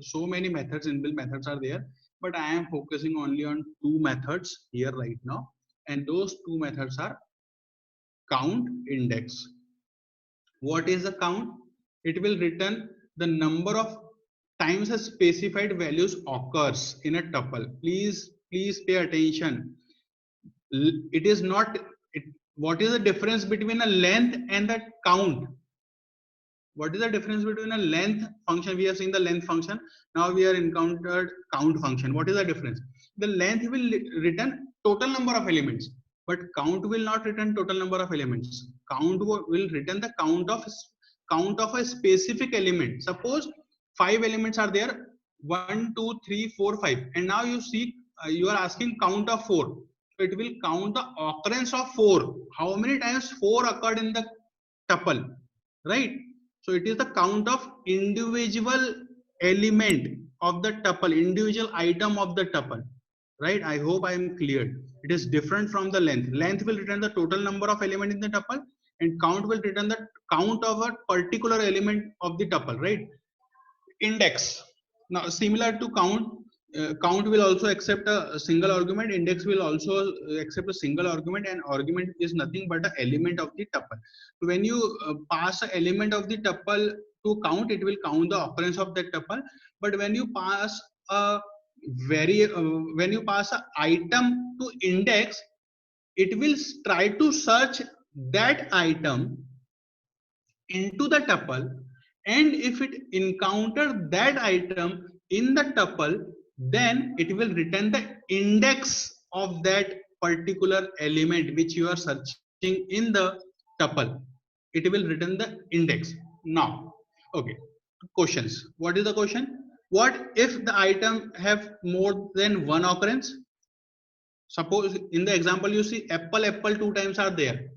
so many methods, inbuilt methods are there, but I am focusing only on 2 methods here right now, and those 2 methods are count, index. What is a count? It will return the number of times a specified values occurs in a tuple. Please pay attention. It is not what is the difference between a length and the count? What is the difference between a length function? We have seen the length function. Now we are encountered count function. What is the difference? The length will return total number of elements, but count will not return total number of elements. Count will return the count of a specific element. Suppose 5 elements are there, 1 2 3 4 5, and now you see you are asking count of 4. So it will count the occurrence of 4. How many times 4 occurred in the tuple, right? So it is the count of individual element of the tuple, individual item of the tuple, right? I hope I am clear. It is different from the length. Length will return the total number of element in the tuple, and count will return the count of a particular element of the tuple, right? Index. Now similar to count, count will also accept a single argument, index will also accept a single argument, and argument is nothing but an element of the tuple. So when you pass an element of the tuple to count, it will count the occurrence of that tuple. But when you pass a when you pass an item to index, it will try to search that item into the tuple, and if it encounters that item in the tuple, then it will return the index of that particular element which you are searching in the tuple. It will return the index. Now, okay, questions. What is the question? What if the item have more than one occurrence? Suppose in the example you see apple 2 times are there.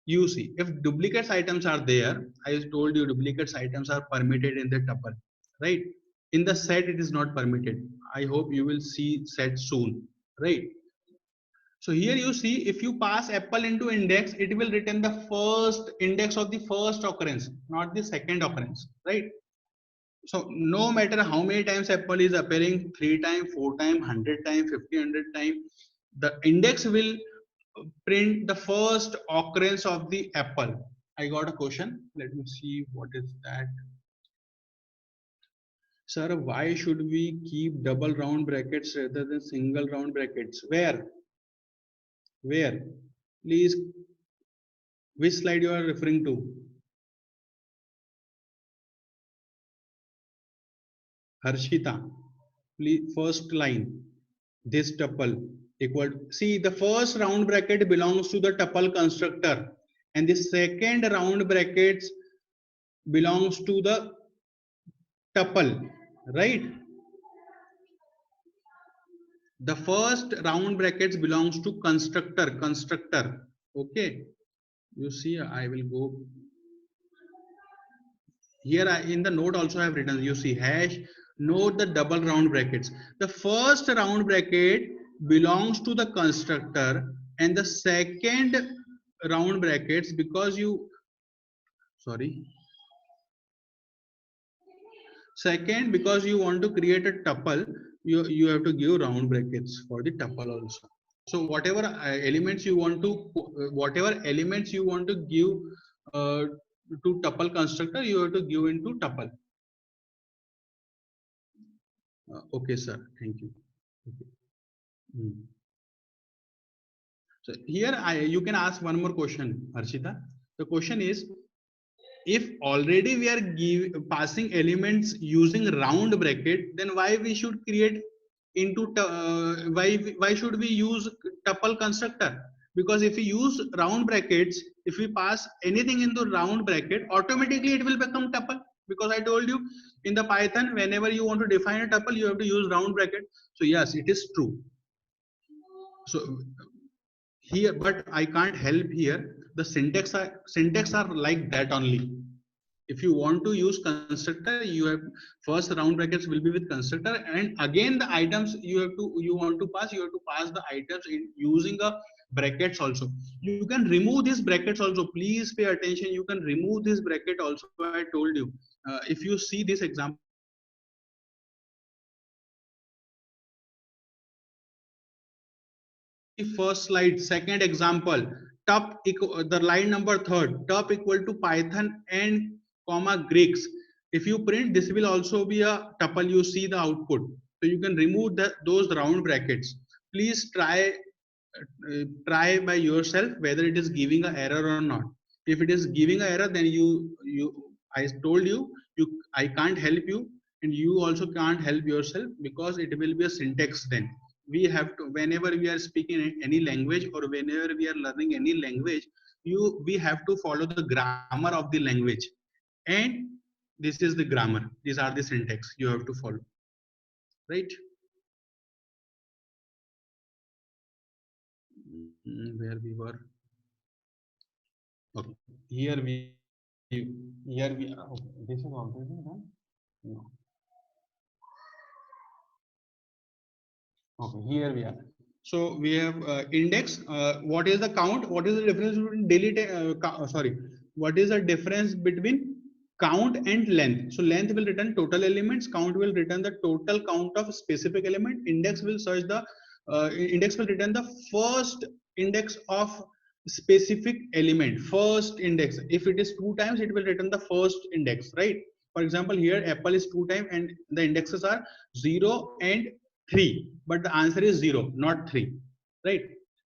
You see, if duplicates items are there, I told you duplicates items are permitted in the tuple, right? In the set, it is not permitted. I hope you will see set soon, right? So here you see, if you pass apple into index, it will return the first index of the first occurrence, not the second occurrence, right? So no matter how many times apple is appearing, 3 times, 4 times, 100 times, 50, 100 times, the index will print the first occurrence of the apple. I got a question. Let me see what is that. Sir, why should we keep double round brackets rather than single round brackets? Where? Please, which slide you are referring to? Harshita, please, first line. This tuple equal, see, the first round bracket belongs to the tuple constructor, and the second round brackets belongs to the tuple, right? The first round brackets belongs to constructor. Okay, you see, I will go here. In the note also I have written, you see, hash, note the double round brackets. The first round bracket belongs to the constructor, and the second round brackets because you, sorry. Second, because you want to create a tuple, you have to give round brackets for the tuple also. So whatever elements you want to, give to tuple constructor, you have to give into tuple. Okay, sir. Thank you. Okay. So here you can ask one more question, Harshita. The question is, if already we are passing elements using round bracket, then why we should create into why should we use tuple constructor? Because if we use round brackets, if we pass anything into round bracket, automatically it will become tuple. Because I told you in the Python, whenever you want to define a tuple, you have to use round bracket. So yes, it is true. So here, but I can't help here. The syntax are like that only. If you want to use constructor, you have first round brackets will be with constructor, and again the items you want to pass, you have to pass the items in using a brackets also. You can remove these brackets also. Please pay attention. You can remove this bracket also. I told you. If you see this example. First slide, second example, top the line number third, top equal to Python and comma Greeks. If you print, this will also be a tuple. You see the output, so you can remove those round brackets. Please try by yourself whether it is giving an error or not. If it is giving an error, then I told you I can't help you, and you also can't help yourself, because it will be a syntax. Then we have to, whenever we are speaking any language or whenever we are learning any language, we have to follow the grammar of the language, and this is the grammar. These are the syntax you have to follow, right? Where we were. Okay, here we okay, this is already done. No. Okay, here we are. So we have index. What is the count? What is the difference between sorry, what is the difference between count and length? So length will return total elements. Count will return the total count of specific element. Index will search the index will return the first index of specific element. First index. If it is 2 times, it will return the first index, right? For example, here apple is 2 times and the indexes are 0 and 3, but the answer is 0, not 3, right?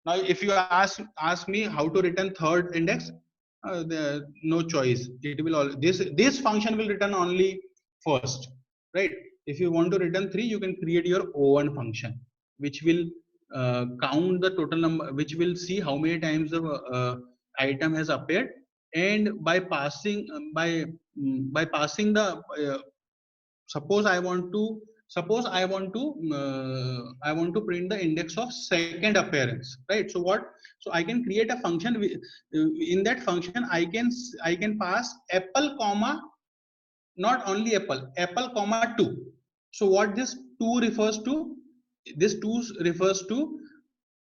Now if you ask me how to return third index, no choice. It will all this function will return only first, right? If you want to return 3, you can create your own function which will count the total number, which will see how many times the item has appeared, and by passing by passing the suppose I want to print the index of second appearance, right? So what, so I can create a function in that function I can pass apple comma, not only apple comma 2. So what this 2 refers to, this 2 refers to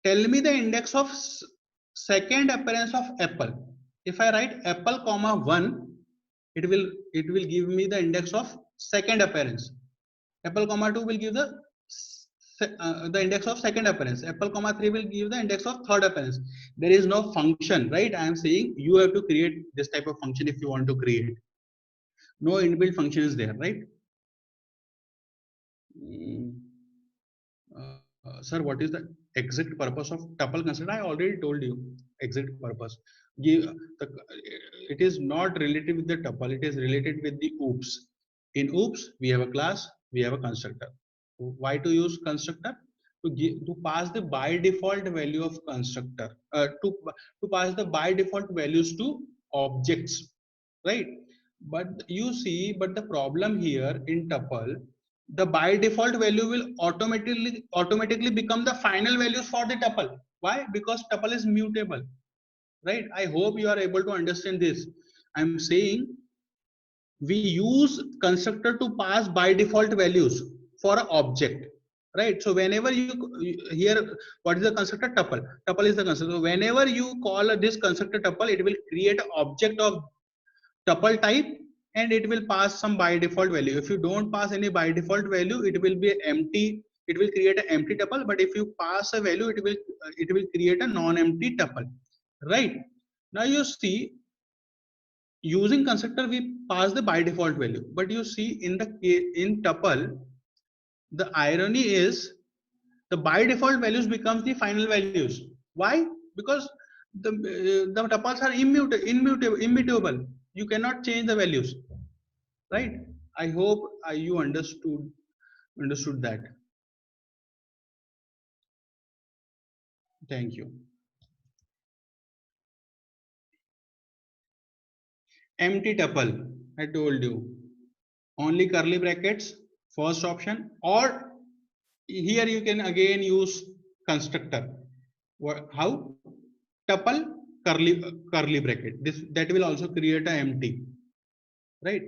tell me the index of second appearance of apple. If I write apple comma 1, it will give me the index of second appearance. Apple comma 2 will give the index of second appearance. Apple comma 3 will give the index of third appearance. There is no function, right? I am saying you have to create this type of function if you want to create. No inbuilt function is there, right? Sir, what is the exact purpose of tuple constructor? I already told you exact purpose. It is not related with the tuple, it is related with the OOPS. In OOPS, we have a class, we have a constructor. Why to use constructor? To pass the by default value of constructor, to pass the by default values to objects, right? But you see, but the problem here in tuple, the by default value will automatically become the final values for the tuple. Why? Because tuple is mutable, right? I hope you are able to understand this. I'm saying we use constructor to pass by default values for an object. right? So whenever here, what is the constructor? Tuple. Tuple is the constructor. So whenever you call this constructor tuple, it will create an object of tuple type and it will pass some by default value. If you don't pass any by default value, it will be empty. It will create an empty tuple. But if you pass a value, it will create a non-empty tuple, right? Now you see, using constructor we pass the by default value. But you see in tuple, the irony is the by default values becomes the final values. Why? Because the tuples are immutable. You cannot change the values, right? I hope you understood that. Thank you. Empty tuple, I told you, only curly brackets, first option, or here you can again use constructor. How? Tuple curly bracket. This that will also create a empty, right?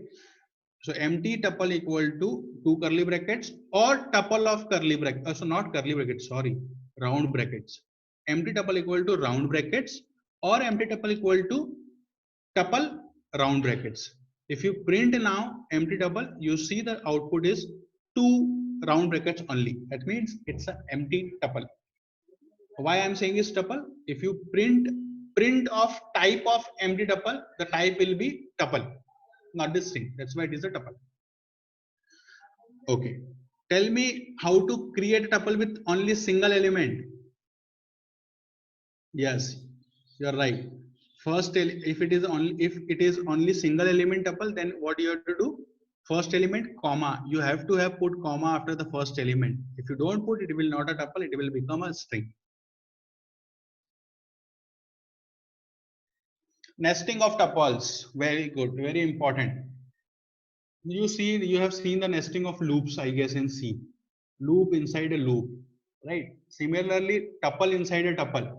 So empty tuple equal to two curly brackets or tuple of curly brackets. So not curly brackets, sorry, round brackets. Empty tuple equal to round brackets or empty tuple equal to tuple round brackets. If you print now empty tuple, you see the output is two round brackets only. That means it's an empty tuple. Why I'm saying is tuple? If you print of type of empty tuple, the type will be tuple, not this string. That's why it is a tuple. Okay. Tell me how to create a tuple with only single element. Yes, you're right. First, if it is only single element tuple, then what you have to do? First element, comma. You have to have put comma after the first element. If you don't put, it will not a tuple. It will become a string. Nesting of tuples. Very good. Very important. You have seen the nesting of loops, I guess, in C. Loop inside a loop, right? Similarly, tuple inside a tuple,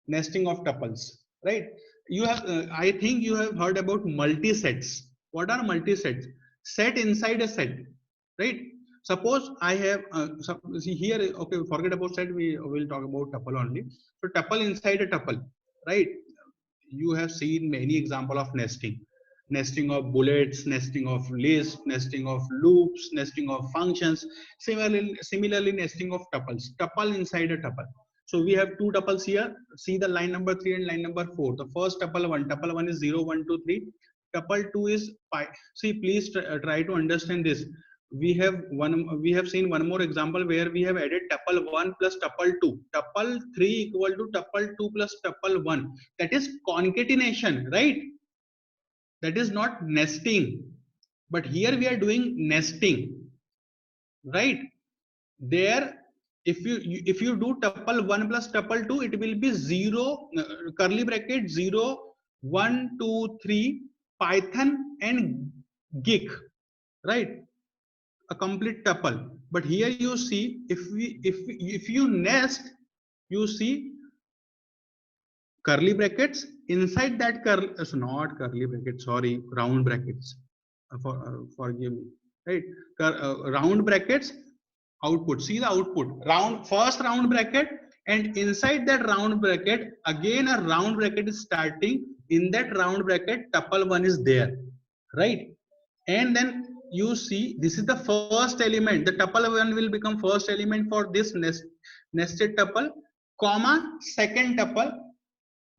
nesting of tuples, right? You have I think you have heard about multi-sets. What are multi-sets? Set inside a set, right? Suppose I have see here, okay, forget about set, we will talk about tuple only. So tuple inside a tuple, right? You have seen many example of nesting of bullets, nesting of lists, nesting of loops, nesting of functions. Similarly nesting of tuples, tuple inside a tuple. So we have two tuples here. See the line number 3 and line number 4. The first tuple 1 is 0 1 2 3. Tuple 2 is pi. See, please try to understand this. We have seen one more example where we have added tuple 1 plus tuple 2. Tuple 3 equal to tuple 2 plus tuple 1. That is concatenation, right? That is not nesting. But here we are doing nesting, right? There, if you do tuple 1 plus tuple 2, it will be 0 curly bracket 0 1 2 3 python and geek, right? A complete tuple. But here you see, if you nest, you see curly brackets inside that so not curly brackets, sorry, round brackets, forgive me, right? Round brackets, output, see the output, round, first round bracket, and inside that round bracket again a round bracket is starting. In that round bracket tuple 1 is there, right? And then you see this is the first element. The tuple 1 will become first element for this nested tuple, comma second tuple,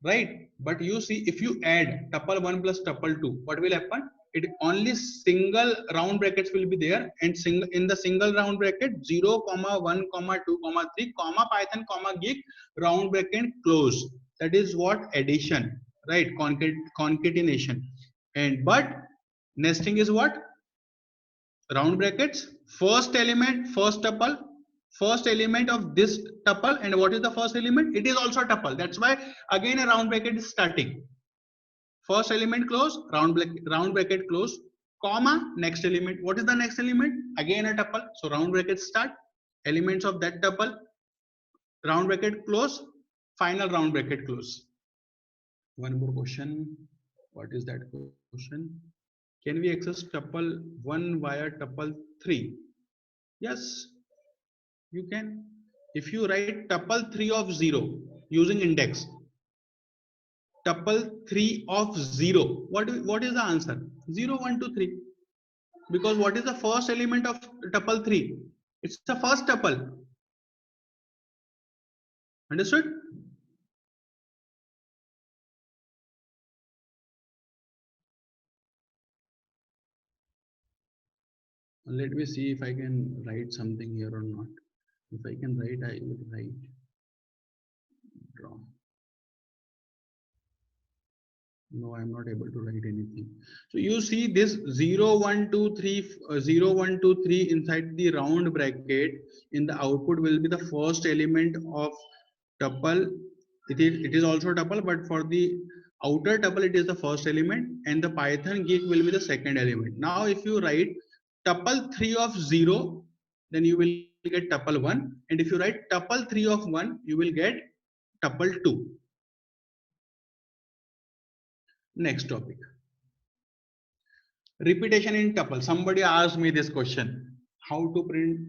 right? But you see, if you add tuple 1 plus tuple 2, what will happen? It only single round brackets will be there, and in the single round bracket 0 comma 1 comma 2 comma 3 comma python comma geek, round bracket close. That is what addition, right? Concatenation. And but nesting is what? Round brackets, first element, first tuple, first element of this tuple. And what is the first element? It is also a tuple. That's why again a round bracket is starting. First element close, round bracket close, comma next element. What is the next element? Again a tuple. So round bracket start, elements of that tuple, round bracket close, final round bracket close. One more question. What is that question? Can we access tuple 1 via tuple 3? Yes, You can, if you write tuple 3 of 0 using index, tuple 3 of 0, what is the answer? 0 1 2 3, because what is the first element of tuple 3? It's the first tuple. Understood? Let me see if I can write something here or not. If I can write, I will write. Draw. No, I'm not able to write anything. So you see this 0 1 2 3 0 1 2 3 inside the round bracket. In the output will be the first element of tuple. It is also tuple, but for the outer tuple it is the first element, and the Python geek will be the second element. Now if you write tuple 3 of 0, then you will get tuple 1, and if you write tuple 3 of 1, you will get tuple 2. Next topic. Repetition in tuple. Somebody asked me this question: how to print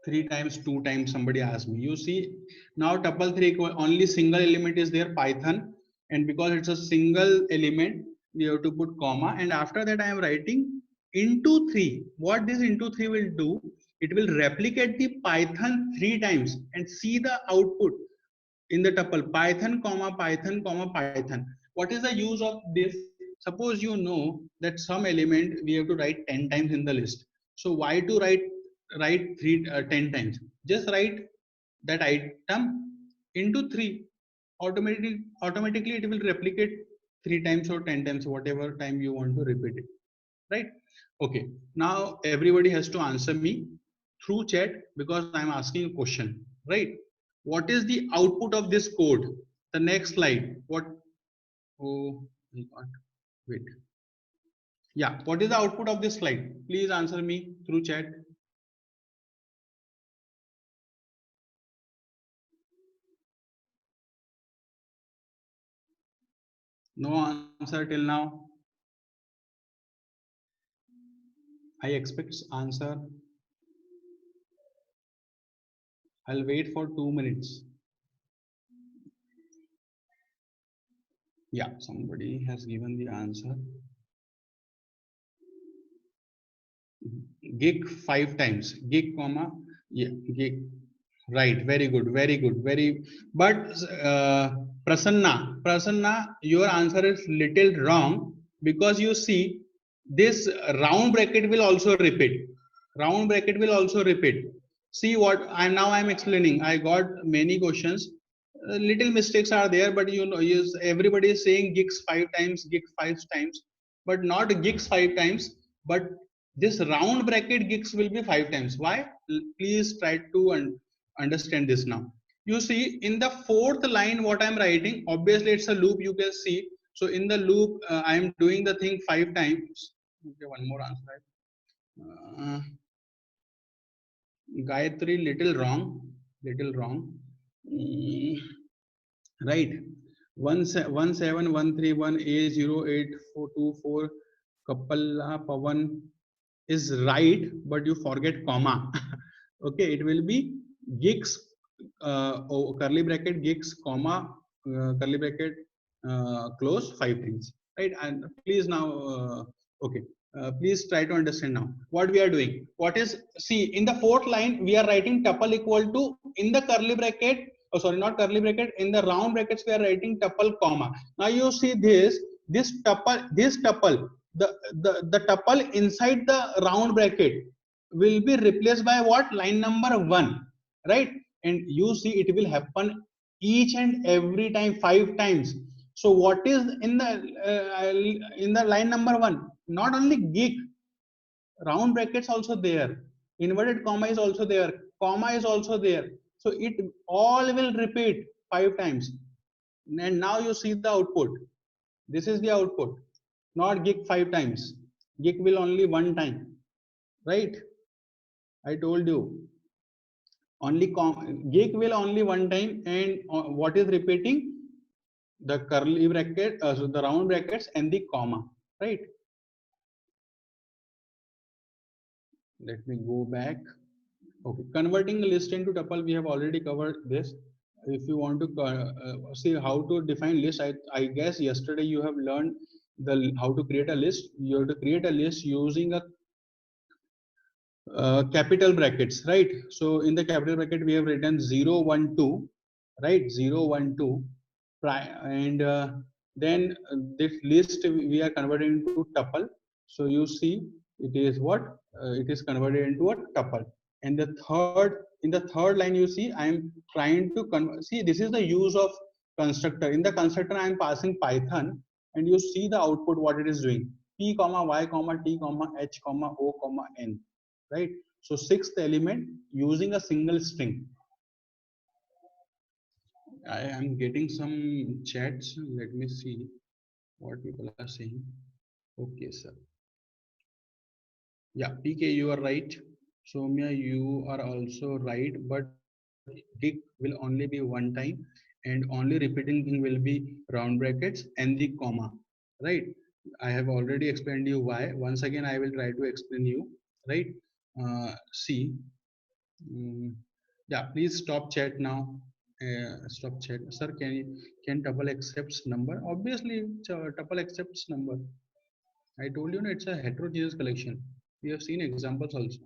3 times 2 times? Somebody asked me. You see, now tuple 3 only single element is there, Python, and because it's a single element, we have to put comma, and after that I am writing into 3. What this into 3 will do, it will replicate the Python 3 times and see the output in the tuple Python comma Python comma Python. What is the use of this? Suppose you know that some element we have to write 10 times in the list. So why to write 10 times? Just write that item into 3. Automatically it will replicate 3 times or 10 times, whatever time you want to repeat it. Right? Okay. Now everybody has to answer me through chat because I'm asking a question. Right? What is the output of this code? The next slide. What? Oh my God. Wait. Yeah. What is the output of this slide? Please answer me through chat. No answer till now. I expect answer. I'll wait for 2 minutes. Yeah, somebody has given the answer. Gig 5 times. Gig comma. Yeah, gig. Right. Very good. Very good. Very. But Prasanna, your answer is little wrong, because you see this round bracket will also repeat. Round bracket will also repeat. See what I'm explaining. I got many questions. Little mistakes are there, but you know, everybody is saying gigs 5 times, gig 5 times, but not gigs 5 times, but this round bracket gigs will be 5 times. Why? Please try to understand this now. You see in the fourth line what I'm writing, obviously it's a loop, you can see. So in the loop I am doing the thing 5 times. Okay, one more answer. Gayatri, little wrong. Right. 17131A0842 Kapalla Pavan is right, but you forget comma. Okay, it will be gigs, curly bracket gigs, comma, curly bracket close 5 times. Right, and please now, okay, please try to understand now what we are doing. What is, see, in the fourth line we are writing tuple equal to, in the curly bracket, oh sorry, not curly bracket, in the round brackets we are writing tuple comma. Now you see this tuple, the tuple inside the round bracket will be replaced by what? Line number 1, right? And you see it will happen each and every time 5 times. So what is in the line number 1? Not only gig, round brackets also there, inverted comma is also there, comma is also there. So it all will repeat 5 times. And now you see the output. This is the output, not gig 5 times. Gig will only 1 time, right? I told you only gig will only 1 time, and what is repeating? The curly bracket, so the round brackets and the comma, right? Let me go back. Okay, converting the list into tuple, we have already covered this. If you want to see how to define list, I guess yesterday you have learned how to create a list. You have to create a list using a capital brackets, right? So in the capital bracket, we have written 0, 1, 2, right? 0, 1, 2, and then this list we are converting into tuple. So you see, it is what it is converted into a tuple. And in the third line, you see, I am trying to see. This is the use of constructor. In the constructor, I am passing Python, and you see the output what it is doing: p comma y comma t comma h comma o comma n, right? So sixth element using a single string. I am getting some chats. Let me see what people are saying. Okay, sir. Yeah, PK, you are right. Soumya, you are also right, but gig will only be one time, and only repeating thing will be round brackets and the comma, right? I have already explained you why. Once again, I will try to explain you, right? See, yeah, please stop chat now. Stop chat, sir. Can tuple accepts number? Obviously, tuple accepts number. I told you, no, it's a heterogeneous collection. We have seen examples also.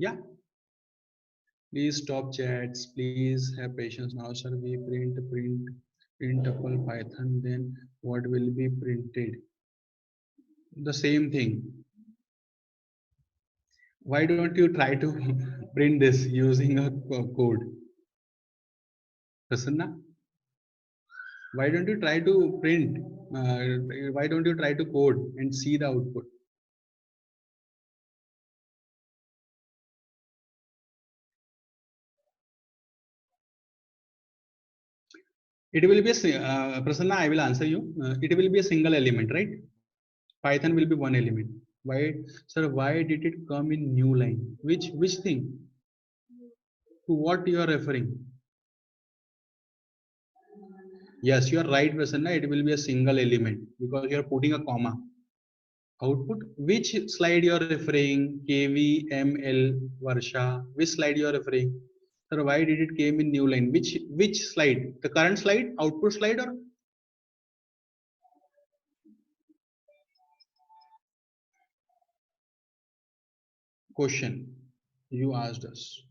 Yeah, please stop chats. Please have patience now, sir. We print tuple Python. Then what will be printed? The same thing. Why don't you try to print this using a code? Prasanna, why don't you try to print? Why don't you try to code and see the output? It will be a Prasanna, I will answer you. It will be a single element, right? Python will be one element. Why, sir? Why did it come in new line? Which thing? To what you are referring? Yes, you are right, Prasanna. It will be a single element because you are putting a comma. Output. Which slide you are referring? KV, ML, Varsha. Which slide you are referring? Sir, why did it came in new line? Which slide? The current slide, output slide, or question you asked us?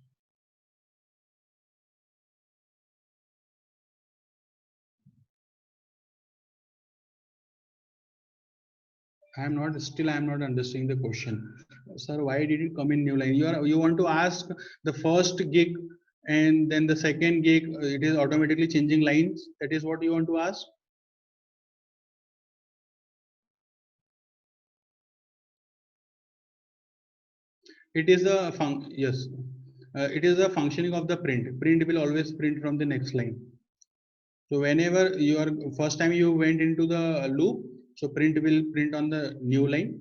I am not understanding the question. Sir, why did it come in new line? You want to ask the first gig and then the second gig, it is automatically changing lines. That is what you want to ask? It is a yes. It is a functioning of the print. Print will always print from the next line. So whenever you are first time you went into the loop, so print will print on the new line.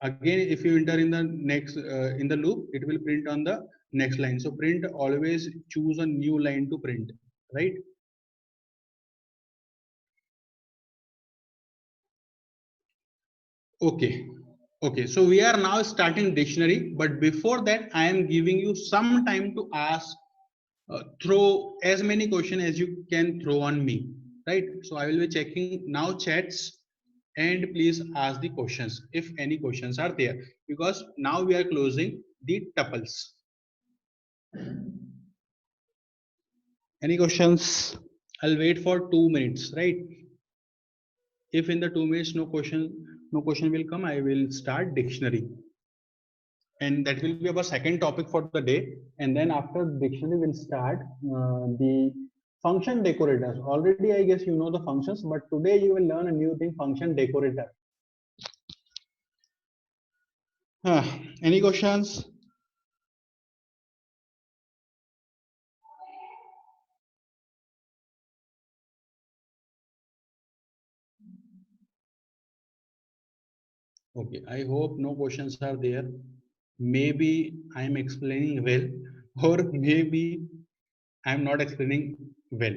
Again, if you enter in the next in the loop, it will print on the next line. So print always choose a new line to print, right? Okay. Okay, so we are now starting dictionary, but before that, I am giving you some time to ask, throw as many questions as you can throw on me, right? So I will be checking now chats, and please ask the questions if any questions are there, because now we are closing the tuples. Any questions? I'll wait for 2 minutes, right? If in the 2 minutes no question will come, I will start dictionary. And that will be our second topic for the day. And then after dictionary will start the function decorators. Already I guess you know the functions, but today you will learn a new thing, function decorator. Any questions? Okay, I hope no questions are there. Maybe I'm explaining well, or maybe I'm not explaining well.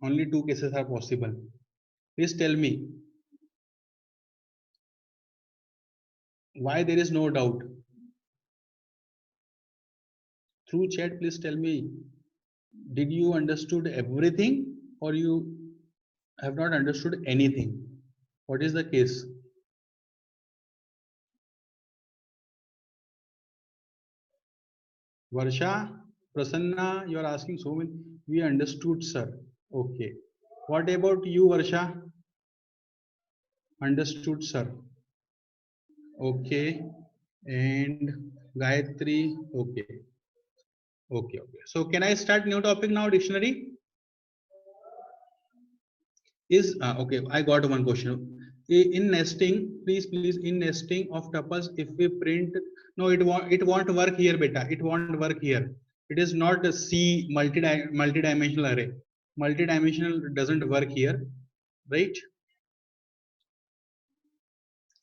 Only two cases are possible. Please tell me. Why there is no doubt? Through chat, please tell me, did you understood everything or you have not understood anything? What is the case? Varsha, Prasanna, you are asking so many. We understood, sir. Okay. What about you, Varsha? Understood, sir. Okay. And Gayatri. Okay. Okay. Okay. So can I start new topic now? Dictionary is okay. I got one question. In nesting, please. In nesting of tuples, if we print, no, it won't work here, beta. It won't work here. It is not a C multi-dimensional array. Multi-dimensional doesn't work here, right?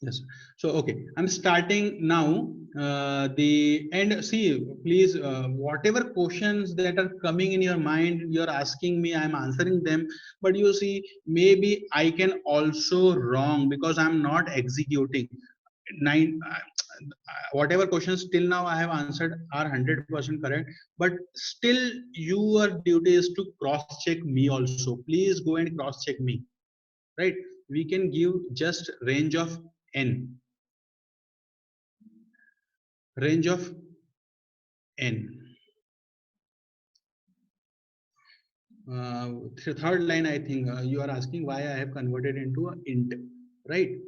Yes. So okay, I'm starting now. The and see, please, whatever questions that are coming in your mind, you're asking me, I'm answering them. But you see, maybe I can also wrong because I'm not executing. Whatever questions till now I have answered are 100% correct. But still, your duty is to cross check me also. Please go and cross check me. Right? We can give just range of n. Range of n. Third line, I think you are asking why I have converted into a int, right?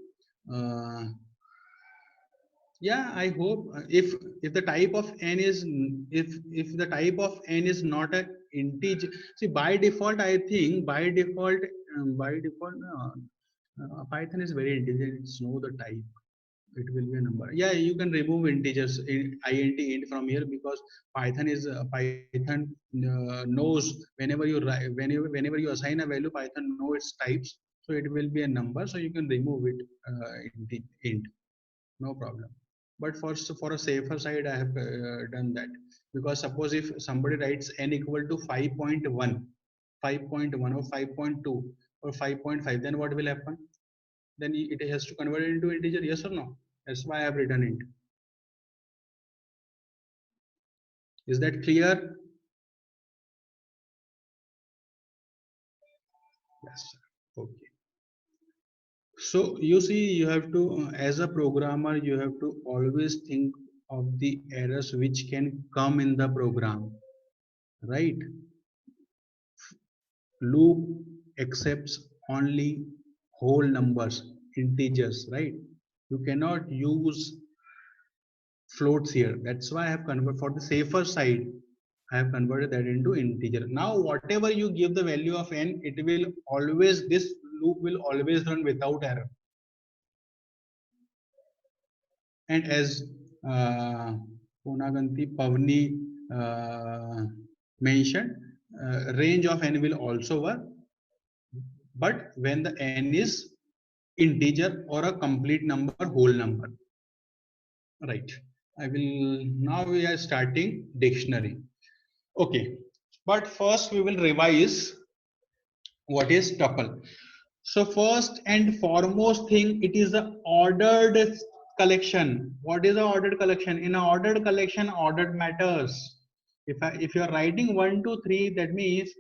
Yeah, I hope if the type of n is if the type of n is not a integer. See, by default, I think by default Python is very intelligent. It's know the type. It will be a number. Yeah, you can remove integers int from here because Python knows whenever you write whenever you assign a value, Python know its types, so it will be a number, so you can remove it int, no problem. But for a safer side, I have done that, because suppose if somebody writes n equal to 5.1 or 5.2 or 5.5, then what will happen? Then it has to convert it into integer, yes or no? That's why I have written it. Is that clear? Yes. Okay. So you see, you have to, as a programmer, you have to always think of the errors which can come in the program, right? Loop accepts only whole numbers, integers, right? You cannot use floats here. That's why I have converted for the safer side. I have converted that into integer. Now, whatever you give the value of n, it will always, this loop will always run without error. And as Ponaganti Pavni mentioned, range of n will also work, but when the n is integer or a complete number, whole number. Right. I will, now we are starting dictionary. Okay, but first we will revise what is tuple. So first and foremost thing, it is a ordered collection. What is a ordered collection? In a ordered collection, ordered matters. If you are writing 1 2 3, that means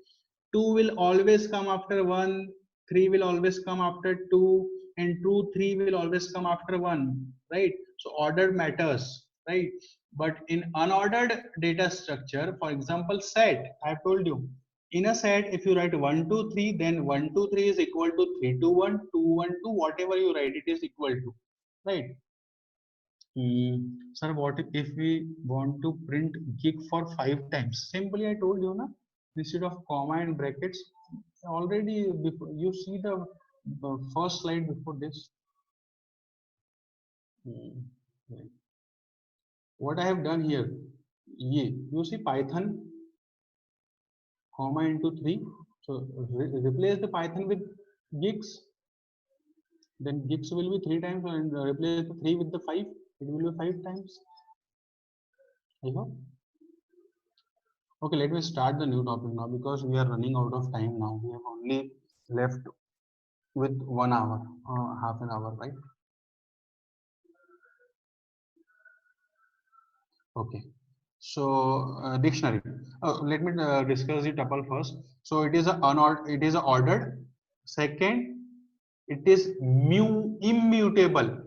2 will always come after 1, 3 will always come after 2, and 2 3 will always come after 1, right? So ordered matters, right? But in unordered data structure, for example, set, I have told you, in a set, if you write 1 2 3, then 1 2 3 is equal to 3 2 1, 2 1 2, whatever you write, it is equal to, right? Sir, what if we want to print gig for 5 times? Simply, I told you, na, instead of comma and brackets, already before, you see the first slide before this. Right. What I have done here, you see Python comma into 3. So replace the Python with gigs. Then gigs will be 3 times, and replace the 3 with the 5. It will be 5 times. I know. Okay, let me start the new topic now, because we are running out of time now. We have only left with 1 hour, half an hour, right? Okay. So dictionary. Let me discuss the tuple first. So it is it is a ordered. Second, it is immutable.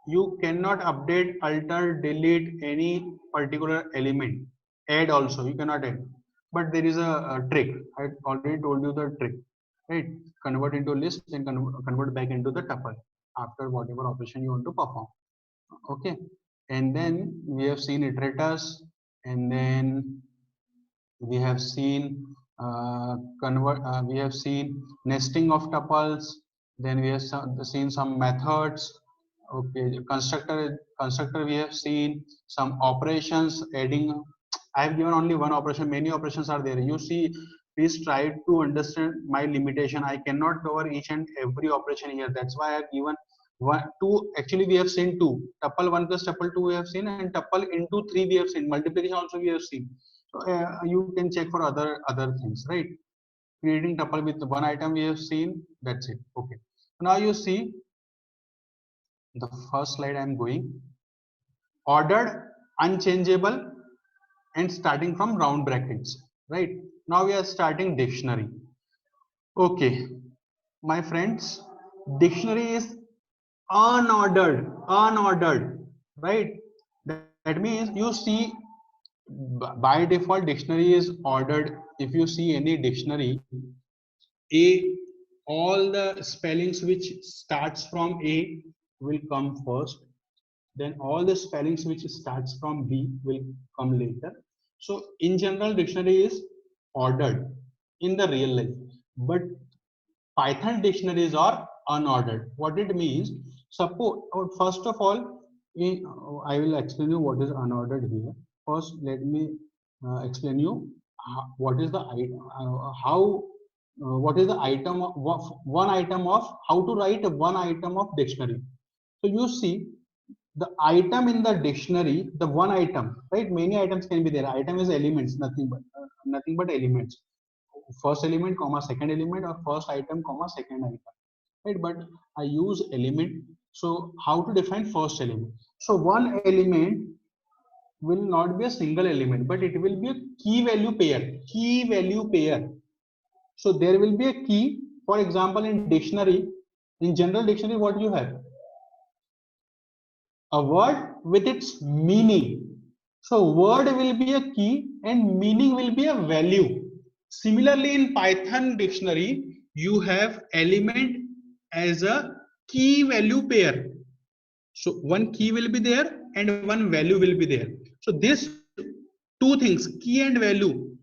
You cannot update, alter, delete any particular element. Add also you cannot add. But there is a trick. I already told you the trick. Right? Convert into list and convert back into the tuple after whatever operation you want to perform. Okay, and then we have seen iterators, and then we have seen we have seen nesting of tuples, then we have seen some methods. Okay, constructor we have seen some operations adding. I have given only one operation, many operations are there. You see, please try to understand my limitation. I cannot cover each and every operation here. That's why I have given one, two. Actually, we have seen two. Tuple 1 plus tuple 2 we have seen, and tuple into 3 we have seen. Multiplication also we have seen. So, you can check for other things, right? Creating tuple with one item we have seen. That's it. Okay. Now you see the first slide I am going. Ordered, unchangeable, and starting from round brackets, right? Now we are starting dictionary. Okay, my friends, dictionary is unordered, right? That means you see by default dictionary is ordered. If you see any dictionary, a all the spellings which starts from a will come first, then all the spellings which starts from b will come later. So in general dictionary is ordered in the real life, but Python dictionaries are unordered. What it means, suppose first of all I will explain you what is unordered here. First let me explain you what is the how what is the item of one item of how to write one item of dictionary. So you see the item in the dictionary, the one item, right? Many items can be there. Item is elements, nothing but elements. First element comma second element, or first item comma second item, right? But I use element. So how to define first element? So one element will not be a single element, but it will be a key value pair. So there will be a key. For example, in dictionary, in general dictionary, what you have? A word with its meaning. So word will be a key and meaning will be a value. Similarly, in Python dictionary, you have element as a key value pair. So one key will be there and one value will be there. So this two things, key and value,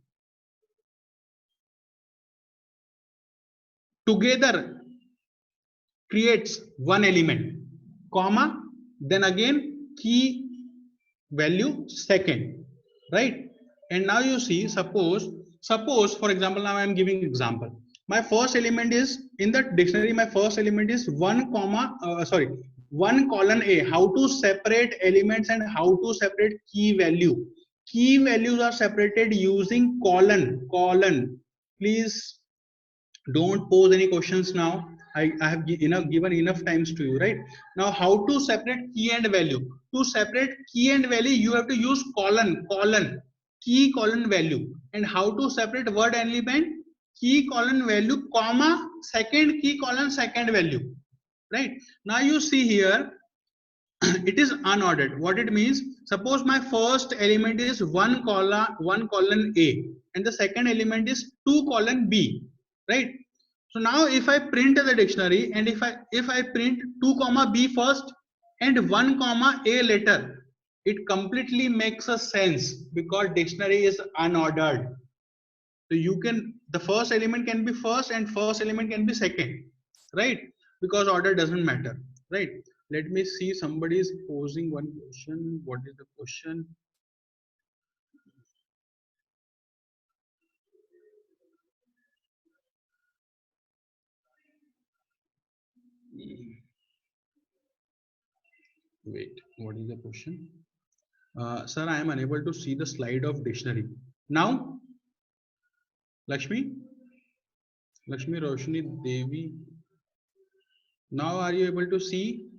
together creates one element, comma, then again key value second, right? And now you see, suppose for example, now I am giving example. My first element is in the dictionary, my first element is 1 colon a. How to separate elements and how to separate key value? Key values are separated using colon. Please don't pose any questions now. I have given enough times to you, right? Now how to separate key and value? To separate key and value you have to use colon, key colon value. And how to separate word element? Key colon value comma second key colon second value, right? Now you see here it is unordered. What it means, suppose my first element is 1 colon a and the second element is 2 colon b, right? So now if I print the dictionary and if I print 2 comma b first and 1 comma a later, it completely makes a sense because dictionary is unordered. So you can, the first element can be first and first element can be second, right? Because order doesn't matter, right? Let me see, somebody is posing one question. What is the question? Wait, what is the question? Sir, I am unable to see the slide of dictionary. Now, Lakshmi Roshni Devi, now are you able to see?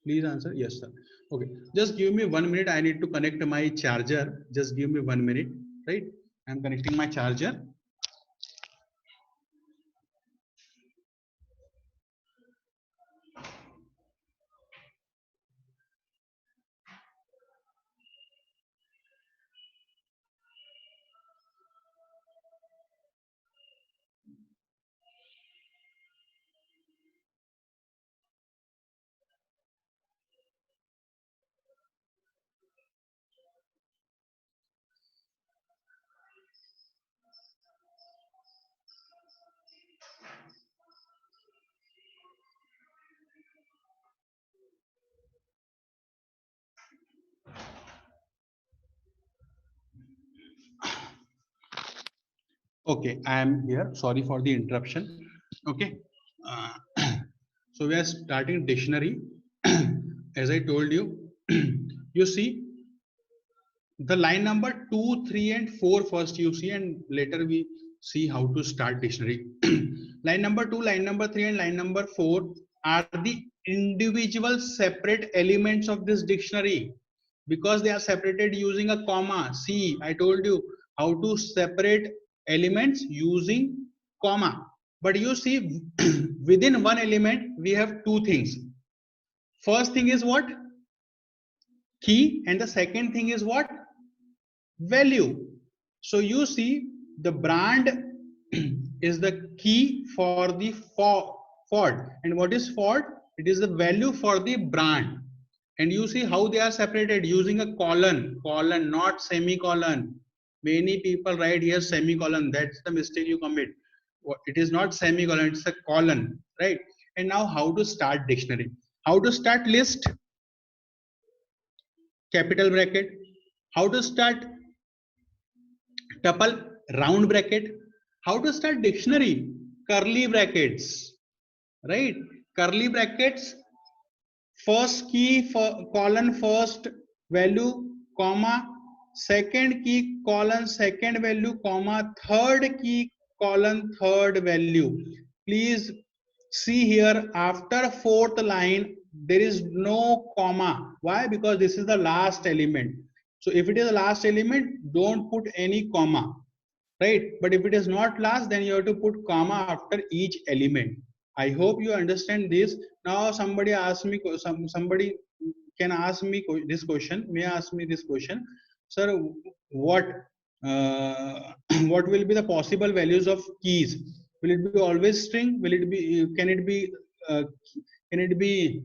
Please answer yes, sir. Okay, just give me 1 minute. I need to connect my charger. Just give me 1 minute, right? I'm connecting my charger. Okay, I am here. Sorry for the interruption. Okay, uh, so we are starting dictionary. As I told you, you see the line number 2, 3, and 4 first you see, and later we see how to start dictionary. Line number 2, line number 3, and line number 4 are the individual separate elements of this dictionary because they are separated using a comma. See, I told you how to separate elements using comma. But you see, within one element, we have two things. First thing is what? Key, and the second thing is what? Value. So you see the brand is the key for the Ford. And what is Ford? It is the value for the brand. And you see how they are separated using a colon, not semicolon. Many people write here semicolon. That's the mistake you commit. It is not semicolon, it's a colon, right? And now how to start dictionary? How to start list? Capital bracket. How to start tuple? Round bracket. How to start dictionary? Curly brackets, right? Curly brackets, first key for colon first value, comma, second key colon second value, comma, third key colon third value. Please see here, after fourth line there is no comma. Why? Because this is the last element. So if it is the last element, don't put any comma, right? But if it is not last, then you have to put comma after each element. I hope you understand this. Now somebody ask me, somebody can ask me this question, may ask me this question, sir, what what will be the possible values of keys? Will it be always string? Will it be, uh, can it be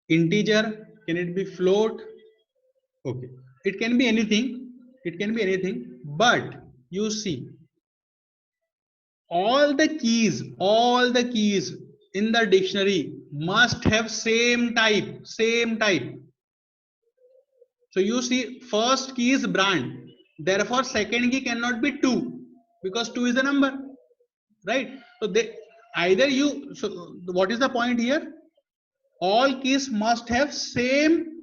integer? Can it be float? Okay, it can be anything, it can be anything. But you see, all the keys in the dictionary must have same type. So you see, first key is brand, therefore second key cannot be 2 because 2 is a number, right? So they either you, so what is the point here? All keys must have same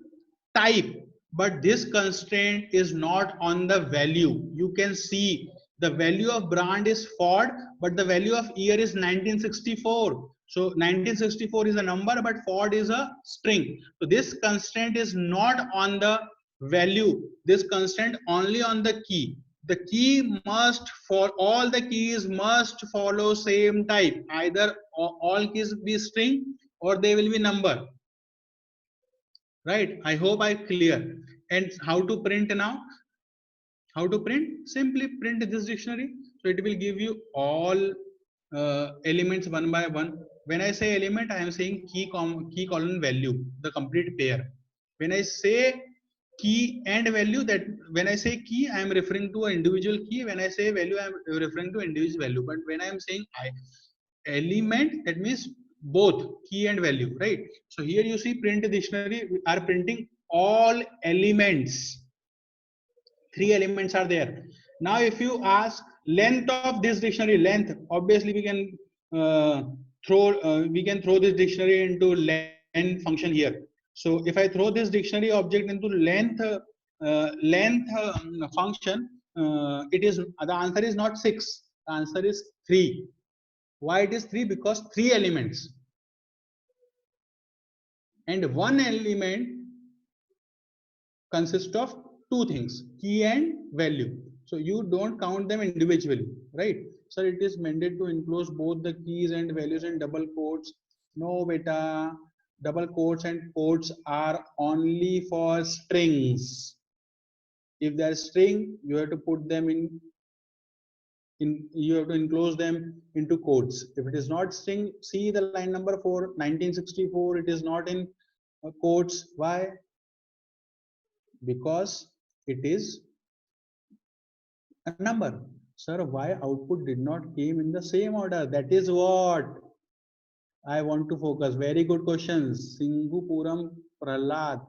type, but this constraint is not on the value. You can see the value of brand is Ford, but the value of year is 1964. So 1964 is a number, but Ford is a string. So this constraint is not on the value. This constraint only on the key. The key must, for all the keys must follow same type. Either all keys be string or they will be number, right? I hope I clear. And how to print now? How to print? Simply print this dictionary. So it will give you all elements one by one. When I say element, I am saying key colon value, the complete pair. When I say key and value, that when I say key, I am referring to an individual key. When I say value, I am referring to individual value. But when I am saying element, that means both key and value, right? So here you see print dictionary, we are printing all elements. 3 elements are there. Now if you ask length of this dictionary, length, obviously we can throw this dictionary into length function here. So if I throw this dictionary object into length function, it is, the answer is not 6, the answer is 3. Why it is 3? Because 3 elements. and one element consists of two things, key and value. So you don't count them individually, right? So it is mandated to enclose both the keys and values in double quotes. No beta, double quotes and quotes are only for strings. If they are string, you have to put them in you have to enclose them into quotes. If it is not string, see the line number 4, 1964, it is not in quotes. Why? Because it is a number. Sir, why output did not came in the same order? That is what I want to focus. Very good questions. Singupuram Prahlad.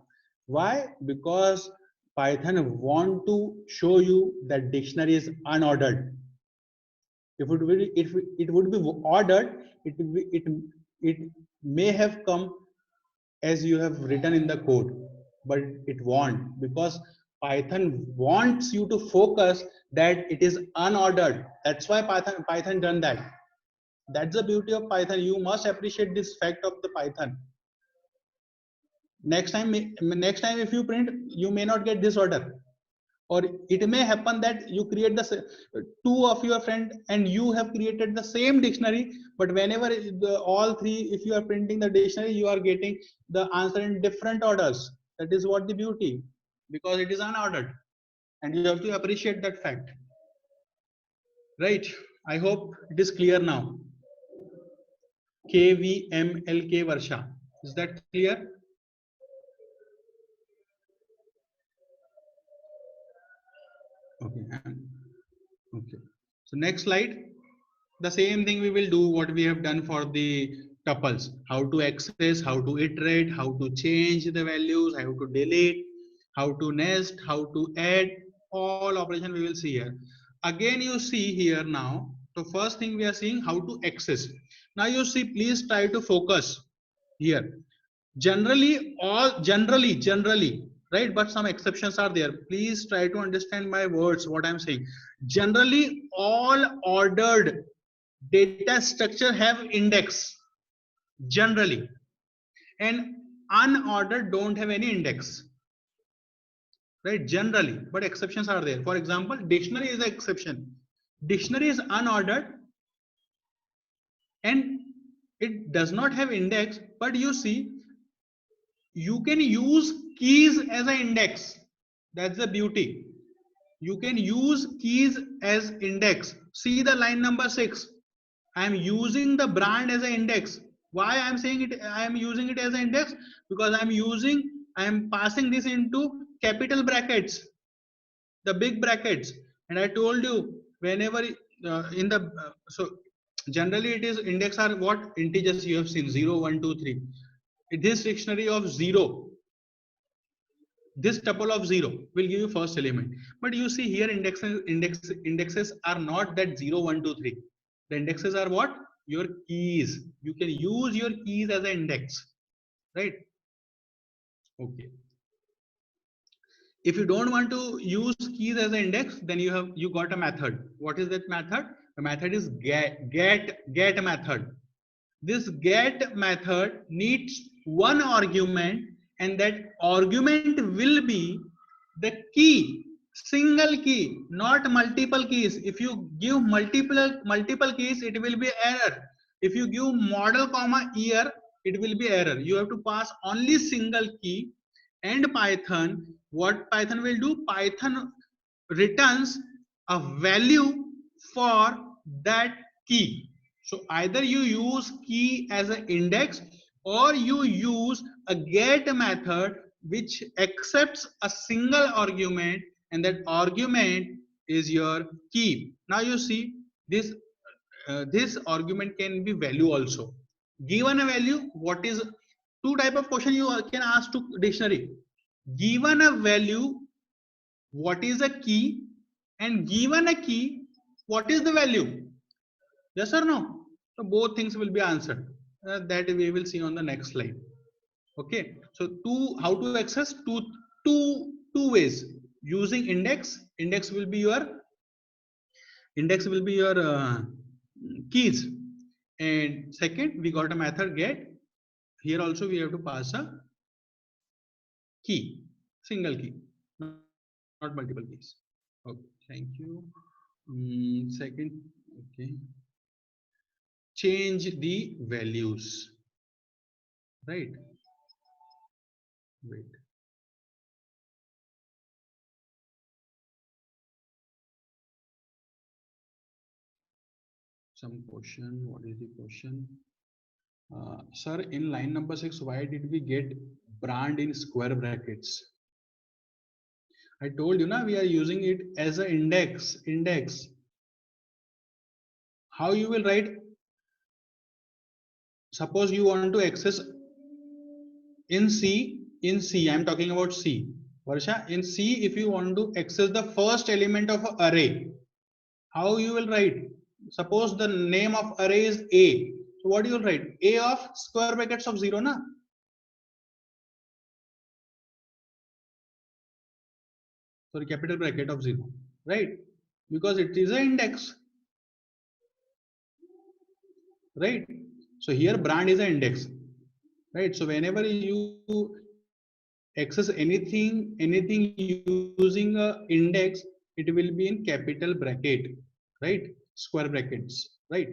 Why? Because Python want to show you that dictionary is unordered. If it would be ordered, it may have come as you have written in the code, but it won't, because Python wants you to focus that it is unordered. That's why Python done that. That's the beauty of Python. You must appreciate this fact of the Python. Next time if you print, you may not get this order, or it may happen that you create the two of your friend and you have created the same dictionary, but whenever all three, if you are printing the dictionary, you are getting the answer in different orders. That is what the beauty, because it is unordered, and you have to appreciate that fact, right? I hope it is clear now. KVMLK Varsha, is that clear? Okay. Okay. So next slide. The same thing we will do what we have done for the tuples. How to access, how to iterate, how to change the values, how to delete, how to nest, how to add. All operation we will see here. Again, you see here now. So first thing we are seeing how to access. Now you see, please try to focus here. Generally, right, but some exceptions are there. Please try to understand my words, what I'm saying. Generally, all ordered data structure have index, generally, and unordered don't have any index, right? Generally, but exceptions are there. For example, dictionary is an exception. Dictionary is unordered and it does not have index, but you see, you can use keys as an index. That's the beauty. You can use keys as index. See the line number 6. I am using the brand as an index. Why I am saying it? I am using it as an index because I am passing this into capital brackets, the big brackets. And I told you, whenever so generally it is index are what integers you have seen, 0, 1, 2, 3. This dictionary of 0, this tuple of 0 will give you first element, but you see here indexes are not that 0, 1, 2, 3. The indexes are what? Your keys. You can use your keys as an index, right? Okay. If you don't want to use keys as an index, then you got a method. What is that method? The method is get method. This get method needs one argument, and that argument will be the key, single key, not multiple keys. If you give multiple keys, it will be error. If you give model comma year, it will be error. You have to pass only single key. And Python, what Python will do? Python returns a value for that key. So either you use key as an index, or you use a get method which accepts a single argument, and that argument is your key. Now you see this this argument can be value also. Given a value, what is two type of question you can ask to dictionary. Given a value, what is a key, and given a key, what is the value? Yes or no? So both things will be answered. That we will see on the next slide. Okay. So how to access two ways. Using index. Index will be your keys. And second, we got a method get. Here also we have to pass a key, single key, not multiple keys. Okay, thank you. Second, okay, change the values, right? Wait. Some question. What is the question? Sir, in line number 6, why did we get brand in square brackets? I told you, na, we are using it as an index. How you will write? Suppose you want to access in C, I'm talking about C. Varsha, in C, if you want to access the first element of an array, how you will write? Suppose the name of array is A. So what you will write? A of square brackets of 0, na? Sorry, capital bracket of 0, right? Because it is an index, right? So here brand is an index, right? So whenever you access anything using a index, it will be in capital bracket, right? Square brackets, right?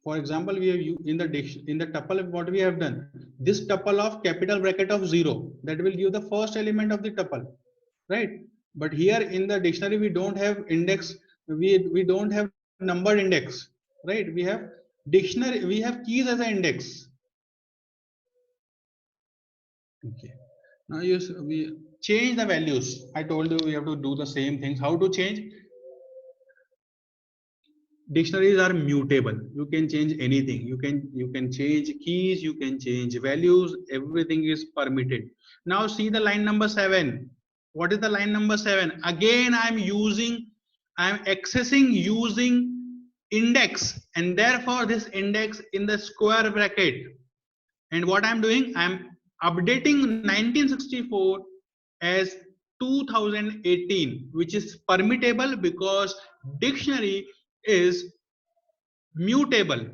For example, we have in the tuple, what we have done, this tuple of capital bracket of 0, that will give the first element of the tuple, right? But here in the dictionary we don't have index, we don't have numbered index, right? We have dictionary, we have keys as an index. Okay, now we change the values. I told you we have to do the same things. How to change? Dictionaries are mutable. You can change anything. You can change keys, you can change values, everything is permitted. Now see the line number 7. What is the line number 7? Again I'm accessing using index, and therefore this index in the square bracket. And what I'm doing, I'm updating 1964 as 2018, which is permittable because dictionary is mutable.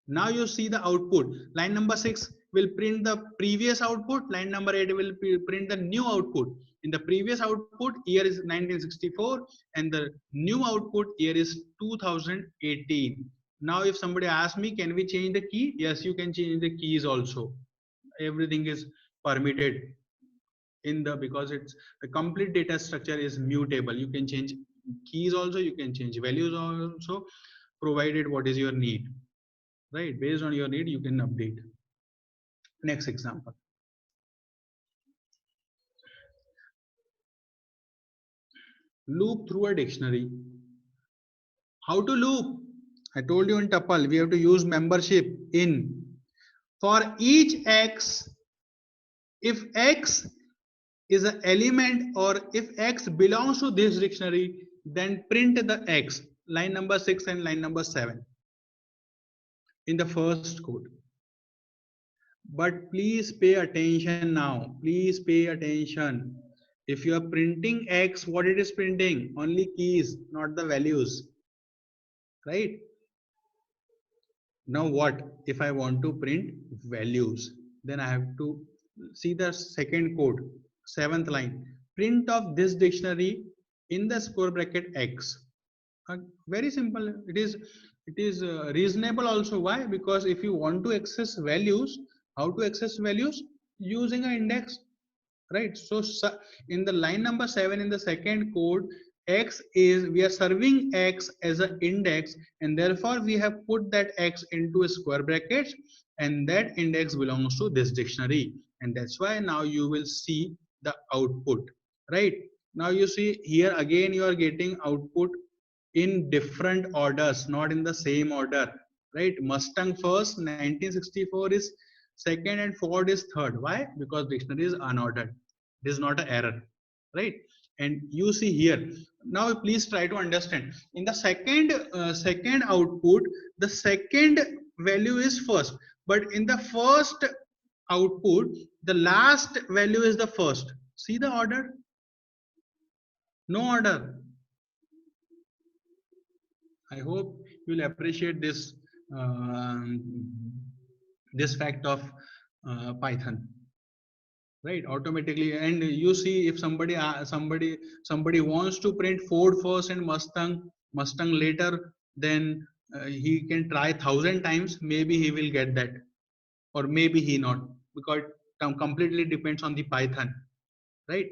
Now you see the output. Line number 6 will print the previous output. Line number 8 will print the new output. In the previous output, year is 1964, and the new output year is 2018. Now if somebody asks me, can we change the key? Yes, you can change the keys also. Everything is permitted in the, because it's the complete data structure is mutable. You can change keys also, you can change values also, provided what is your need, right? Based on your need, you can update. Next example. Loop through a dictionary. How to loop? I told you in tuple, we have to use membership in. For each X, if X is an element or if X belongs to this dictionary, then print the X. Line number 6 and line number 7 in the first code. But please pay attention now. Please pay attention. If you are printing X, what it is printing? Only keys, not the values, right? Now what if I want to print values? Then I have to see the second code, 7th line. Print of this dictionary in the square bracket X. Very simple. It is reasonable also. Why? Because if you want to access values, how to access values? Using an index, right? So in the line number 7 in the second code, X is, we are serving X as an index, and therefore we have put that X into a square bracket, and that index belongs to this dictionary, and that's why now you will see the output, right? Now you see here again you are getting output in different orders, not in the same order, right? Mustang first, 1964 is second, and Ford is third. Why? Because dictionary is unordered. It is not an error, right? And you see here, now please try to understand. In the second output, the second value is first, but in the first output, the last value is the first. See the order? No order. I hope you will appreciate this this fact of Python, right? Automatically. And you see, if somebody wants to print Ford first and Mustang later, then he can try 1,000 times. Maybe he will get that, or maybe he not, because it completely depends on the Python, right?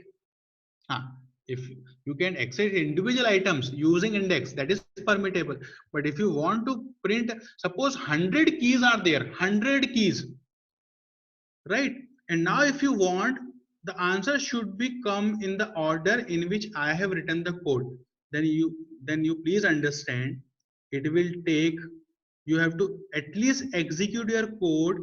If you can access individual items using index, that is permittable. But if you want to print, suppose 100 keys are there, 100 keys, right? And now if you want, the answer should be come in the order in which I have written the code. Then you please understand, it will take, you have to at least execute your code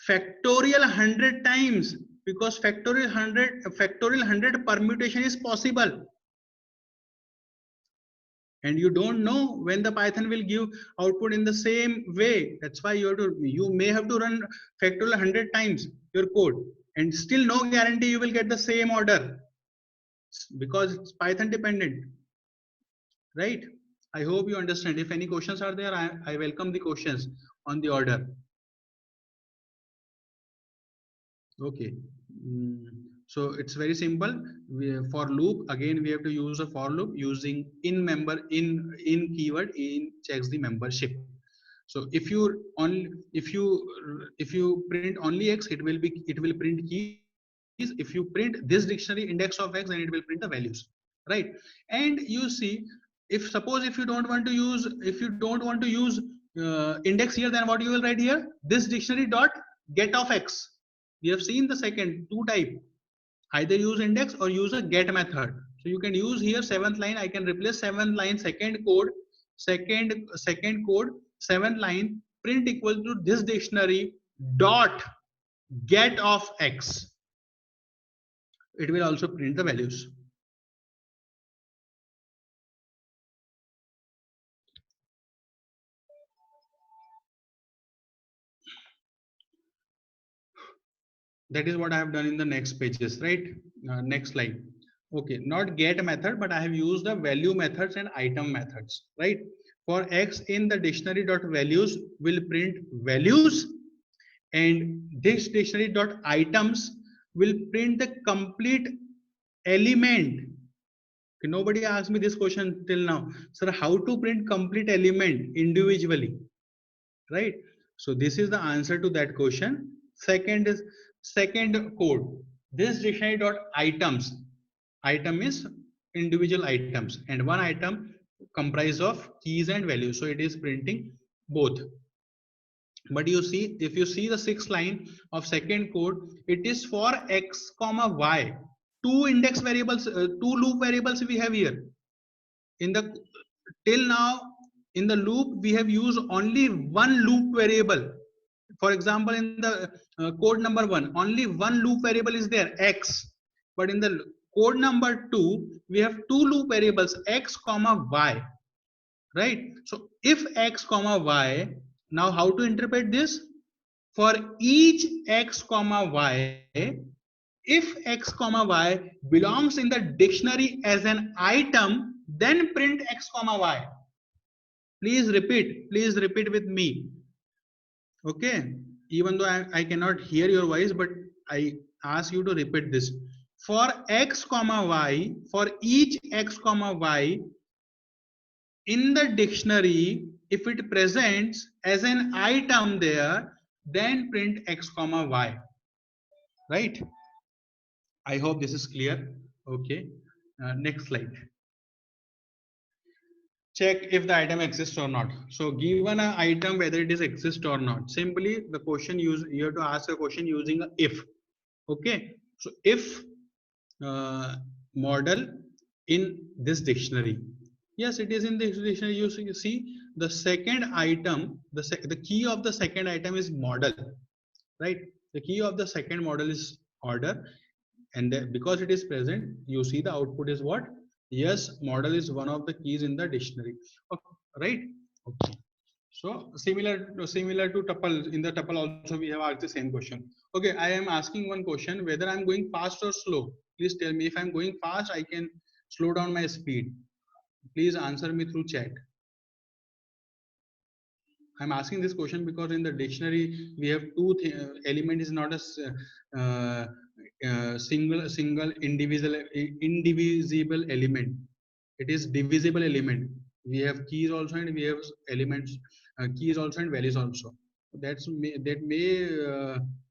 factorial 100 times, because factorial 100 permutation is possible. And you don't know when the Python will give output in the same way. That's why you may have to run factorial 100 times your code, and still no guarantee you will get the same order, because it's Python dependent, right? I hope you understand. If any questions are there, I welcome the questions on the order. Okay. So it's very simple. For loop, again we have to use a for loop using in member, in keyword, in checks the membership. So if you print only X, it will print keys. If you print this dictionary index of X, then it will print the values, right? And you see, suppose if you don't want to use index here, then what you will write here? This dictionary dot get of X. We have seen the second two type, either use index or use a get method. So you can use here 7th line. I can replace 7th line second code, second code 7th line, print equal to this dictionary dot get of X. It will also print the values. That is what I have done in the next pages, right? Next slide. Okay, not get method, but I have used the value methods and item methods, right? For X in the dictionary dot values will print values, and this dictionary dot items will print the complete element. Okay, nobody asked me this question till now, sir, how to print complete element individually, right? So this is the answer to that question. Second is second code. This dictionary dot items, item is individual items, and one item comprised of keys and values. So it is printing both. But you see, if you see the 6th line of second code, it is for X comma Y. Two index variables, two loop variables we have here. In the till now, in the loop we have used only one loop variable. For example, in the code number 1, only one loop variable is there, X. But in the code number 2, we have two loop variables, X comma Y, right? So if X comma Y, now how to interpret this? For each X comma Y, if X comma Y belongs in the dictionary as an item, then print X comma Y. Please repeat with me. Okay, even though I cannot hear your voice, but I ask you to repeat this. For X comma Y, for each X comma Y in the dictionary, if it presents as an item there, then print X comma Y, right? I hope this is clear. Okay, next slide. Check if the item exists or not. So given an item, whether it is exist or not, simply the question you have to ask a question using a if. Okay, so if model in this dictionary, yes, it is in this dictionary. You see the second item, the key of the second item is model, right? The key of the second model is order, and because it is present, you see the output is what? Yes, model is one of the keys in the dictionary. Okay, right? Okay. So similar to tuple, in the tuple also we have asked the same question. Okay, I am asking one question, whether I'm going fast or slow. Please tell me. If I'm going fast, I can slow down my speed. Please answer me through chat. I'm asking this question because in the dictionary we have two element is not a single indivisible element. It is divisible element. We have keys also and we have elements, keys also and values also. That may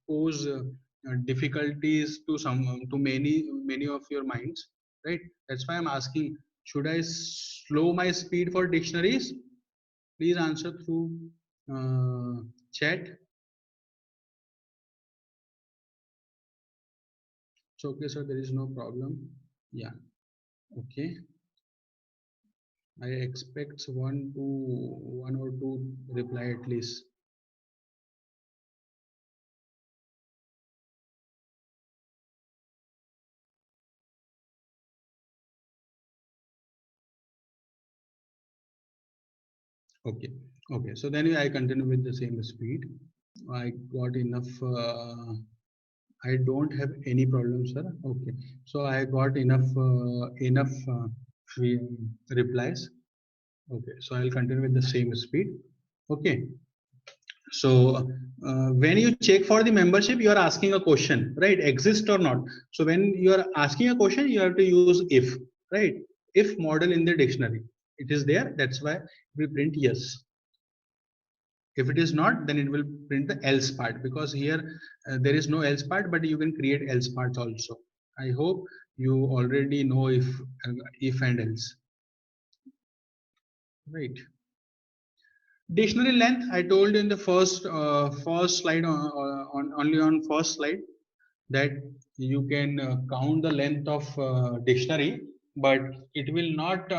pose difficulties to many of your minds, right? That's why I'm asking, should I slow my speed for dictionaries? Please answer through chat. It's okay, sir. There is no problem. Yeah. Okay. I expect one or two reply at least. Okay. Okay. So then I continue with the same speed. I got enough. I don't have any problem, sir. Okay. So I got enough replies. Okay. So I'll continue with the same speed. Okay. So when you check for the membership, you are asking a question, right? Exist or not. So when you are asking a question, you have to use if, right? If model in the dictionary, it is there. That's why we print yes. If it is not, then it will print the else part, because here there is no else part, but you can create else parts also. I hope you already know if and else, right? Dictionary length, I told you in the first slide on only on first slide that you can count the length of dictionary, but it will not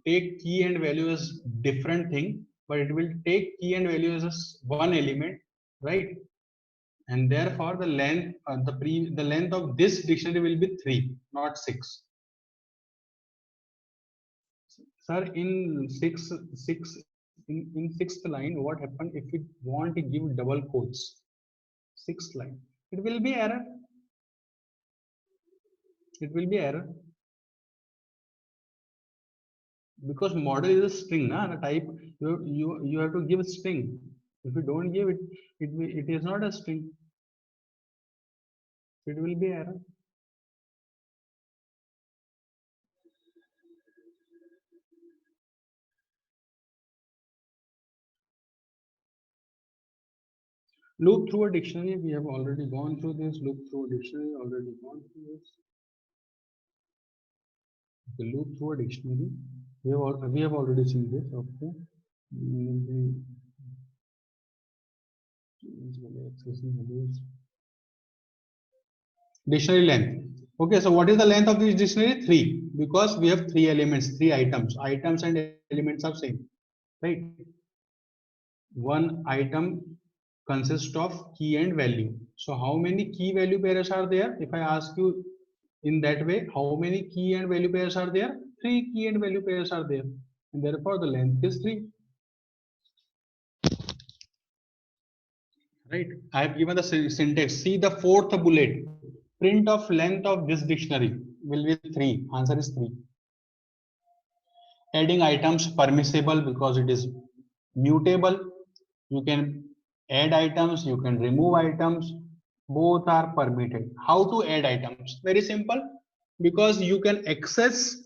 take key and value as different thing, but it will take key and value as one element, right? And therefore the length the length of this dictionary will be 3, not 6. Sir, in sixth line, what happened if we want to give double quotes? Sixth line, it will be error. It will be error because model is a string, na? The type you have to give a string. If you don't give it, it is not a string. It will be error. Look through a dictionary. We have already gone through this. Look through a dictionary. Already gone through this. Okay, look through a dictionary. We have already seen this. Okay. Dictionary length. Okay, so what is the length of this dictionary? 3, because we have 3 elements, 3 items. Items and elements are same, right? One item consists of key and value. So how many key value pairs are there? If I ask you in that way, how many key and value pairs are there? 3 key and value pairs are there, and therefore the length is 3. Right? I have given the syntax. See the fourth bullet. Print of length of this dictionary will be 3. Answer is 3. Adding items permissible because it is mutable. You can add items, you can remove items. Both are permitted. How to add items? Very simple. Because you can access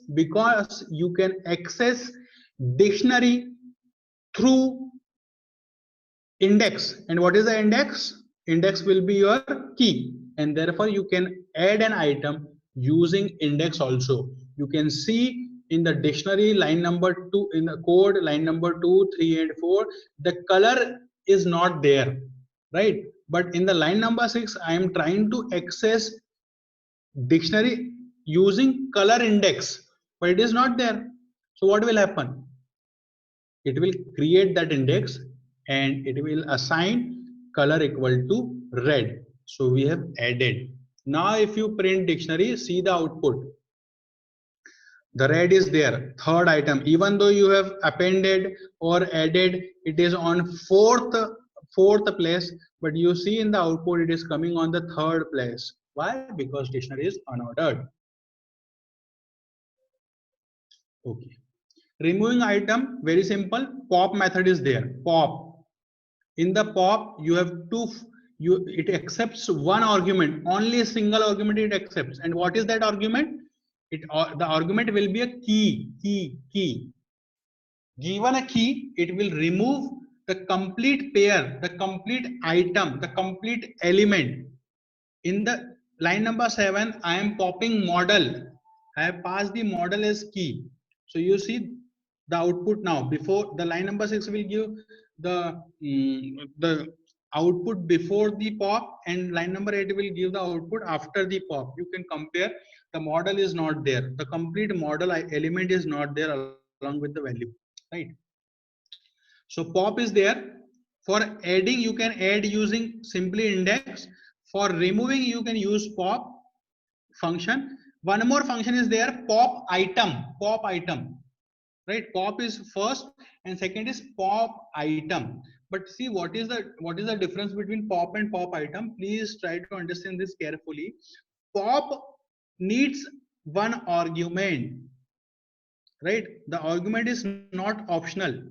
dictionary through index. And what is the index? Index will be your key, and therefore you can add an item using index also. You can see in the dictionary line number 2, in the code line number 2, 3 and 4, the color is not there, right? But in the line number 6, I am trying to access dictionary using color index, but it is not there. So what will happen? It will create that index and it will assign color equal to red. So we have added. Now if you print dictionary, see the output. The red is there, third item. Even though you have appended or added, it is on fourth place, but you see in the output it is coming on the third place. Why? Because dictionary is unordered. Okay. Removing item, very simple. Pop method is there. Pop. In the pop, you have it accepts one argument, only a single argument it accepts. And what is that argument? The argument will be a key. Given a key, it will remove the complete pair, the complete item, the complete element. In the line number 7, I am popping model. I have passed the model as key. So you see the output now. Before the line number 6 will give the output before the pop, and line number 8 will give the output after the pop. You can compare. The model is not there. The complete model element is not there along with the value, right? So pop is there. For adding, you can add using simply index. For removing, you can use pop function. One more function is there, pop item, right? Pop is first and second is pop item. But see, what is the difference between pop and pop item? Please try to understand this carefully. Pop needs one argument, right? The argument is not optional.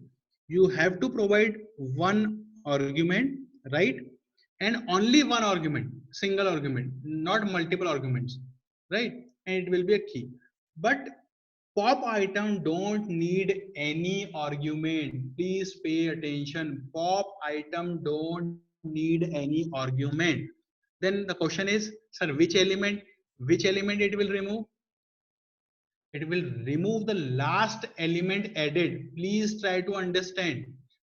You have to provide one argument, right? And only one argument, single argument, not multiple arguments, right? And it will be a key. But pop item don't need any argument. Please pay attention. Pop item don't need any argument. Then the question is, sir, which element it will remove? It will remove the last element added. Please try to understand.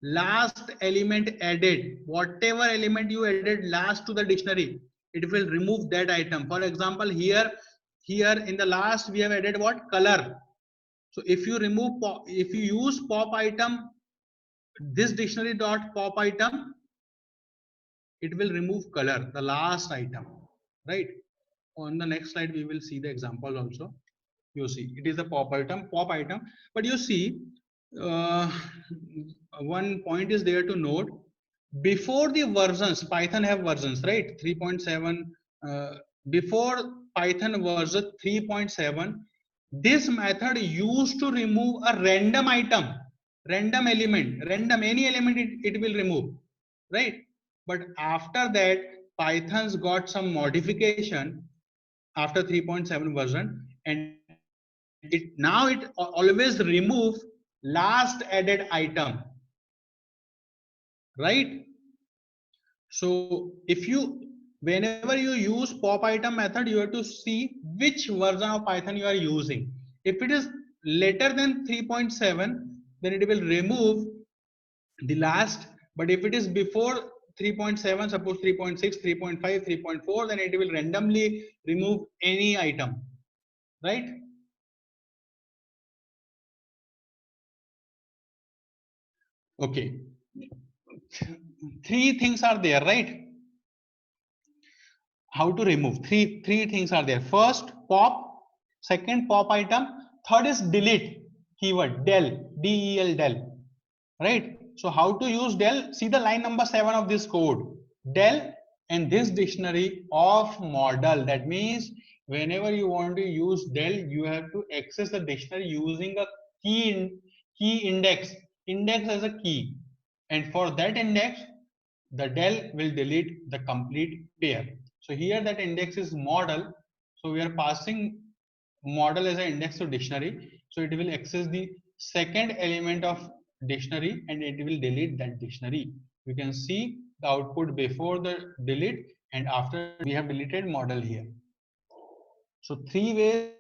Last element added, whatever element you added last to the dictionary, it will remove that item. For example, here in the last we have added what? Color. So if you remove if you use pop item, this dictionary dot pop item, it will remove color, the last item, right? On the next slide we will see the example also. You see it is a pop item, but you see one point is there to note. Before the versions, Python have versions, right? 3.7. Before Python version 3.7, this method used to remove a random item, random element, any element it will remove, right? But after that, Python's got some modification after 3.7 version, and now it always remove last added item, right? So if whenever you use pop item method, you have to see which version of Python you are using. If it is later than 3.7, then it will remove the last. But if it is before 3.7, suppose 3.6, 3.5, 3.4, then it will randomly remove any item, right? Okay. Three things are there, right? How to remove? Three things are there. First, pop. Second, pop item. Third is delete keyword, del, del, del, right? So how to use del? See the line number 7 of this code. Del and this dictionary of model. That means whenever you want to use del, you have to access the dictionary using a key index as a key, and for that index the del will delete the complete pair. So here that index is model, so we are passing model as an index to dictionary, so it will access the second element of dictionary and it will delete that dictionary. You can see the output before the delete and after we have deleted model here. So three ways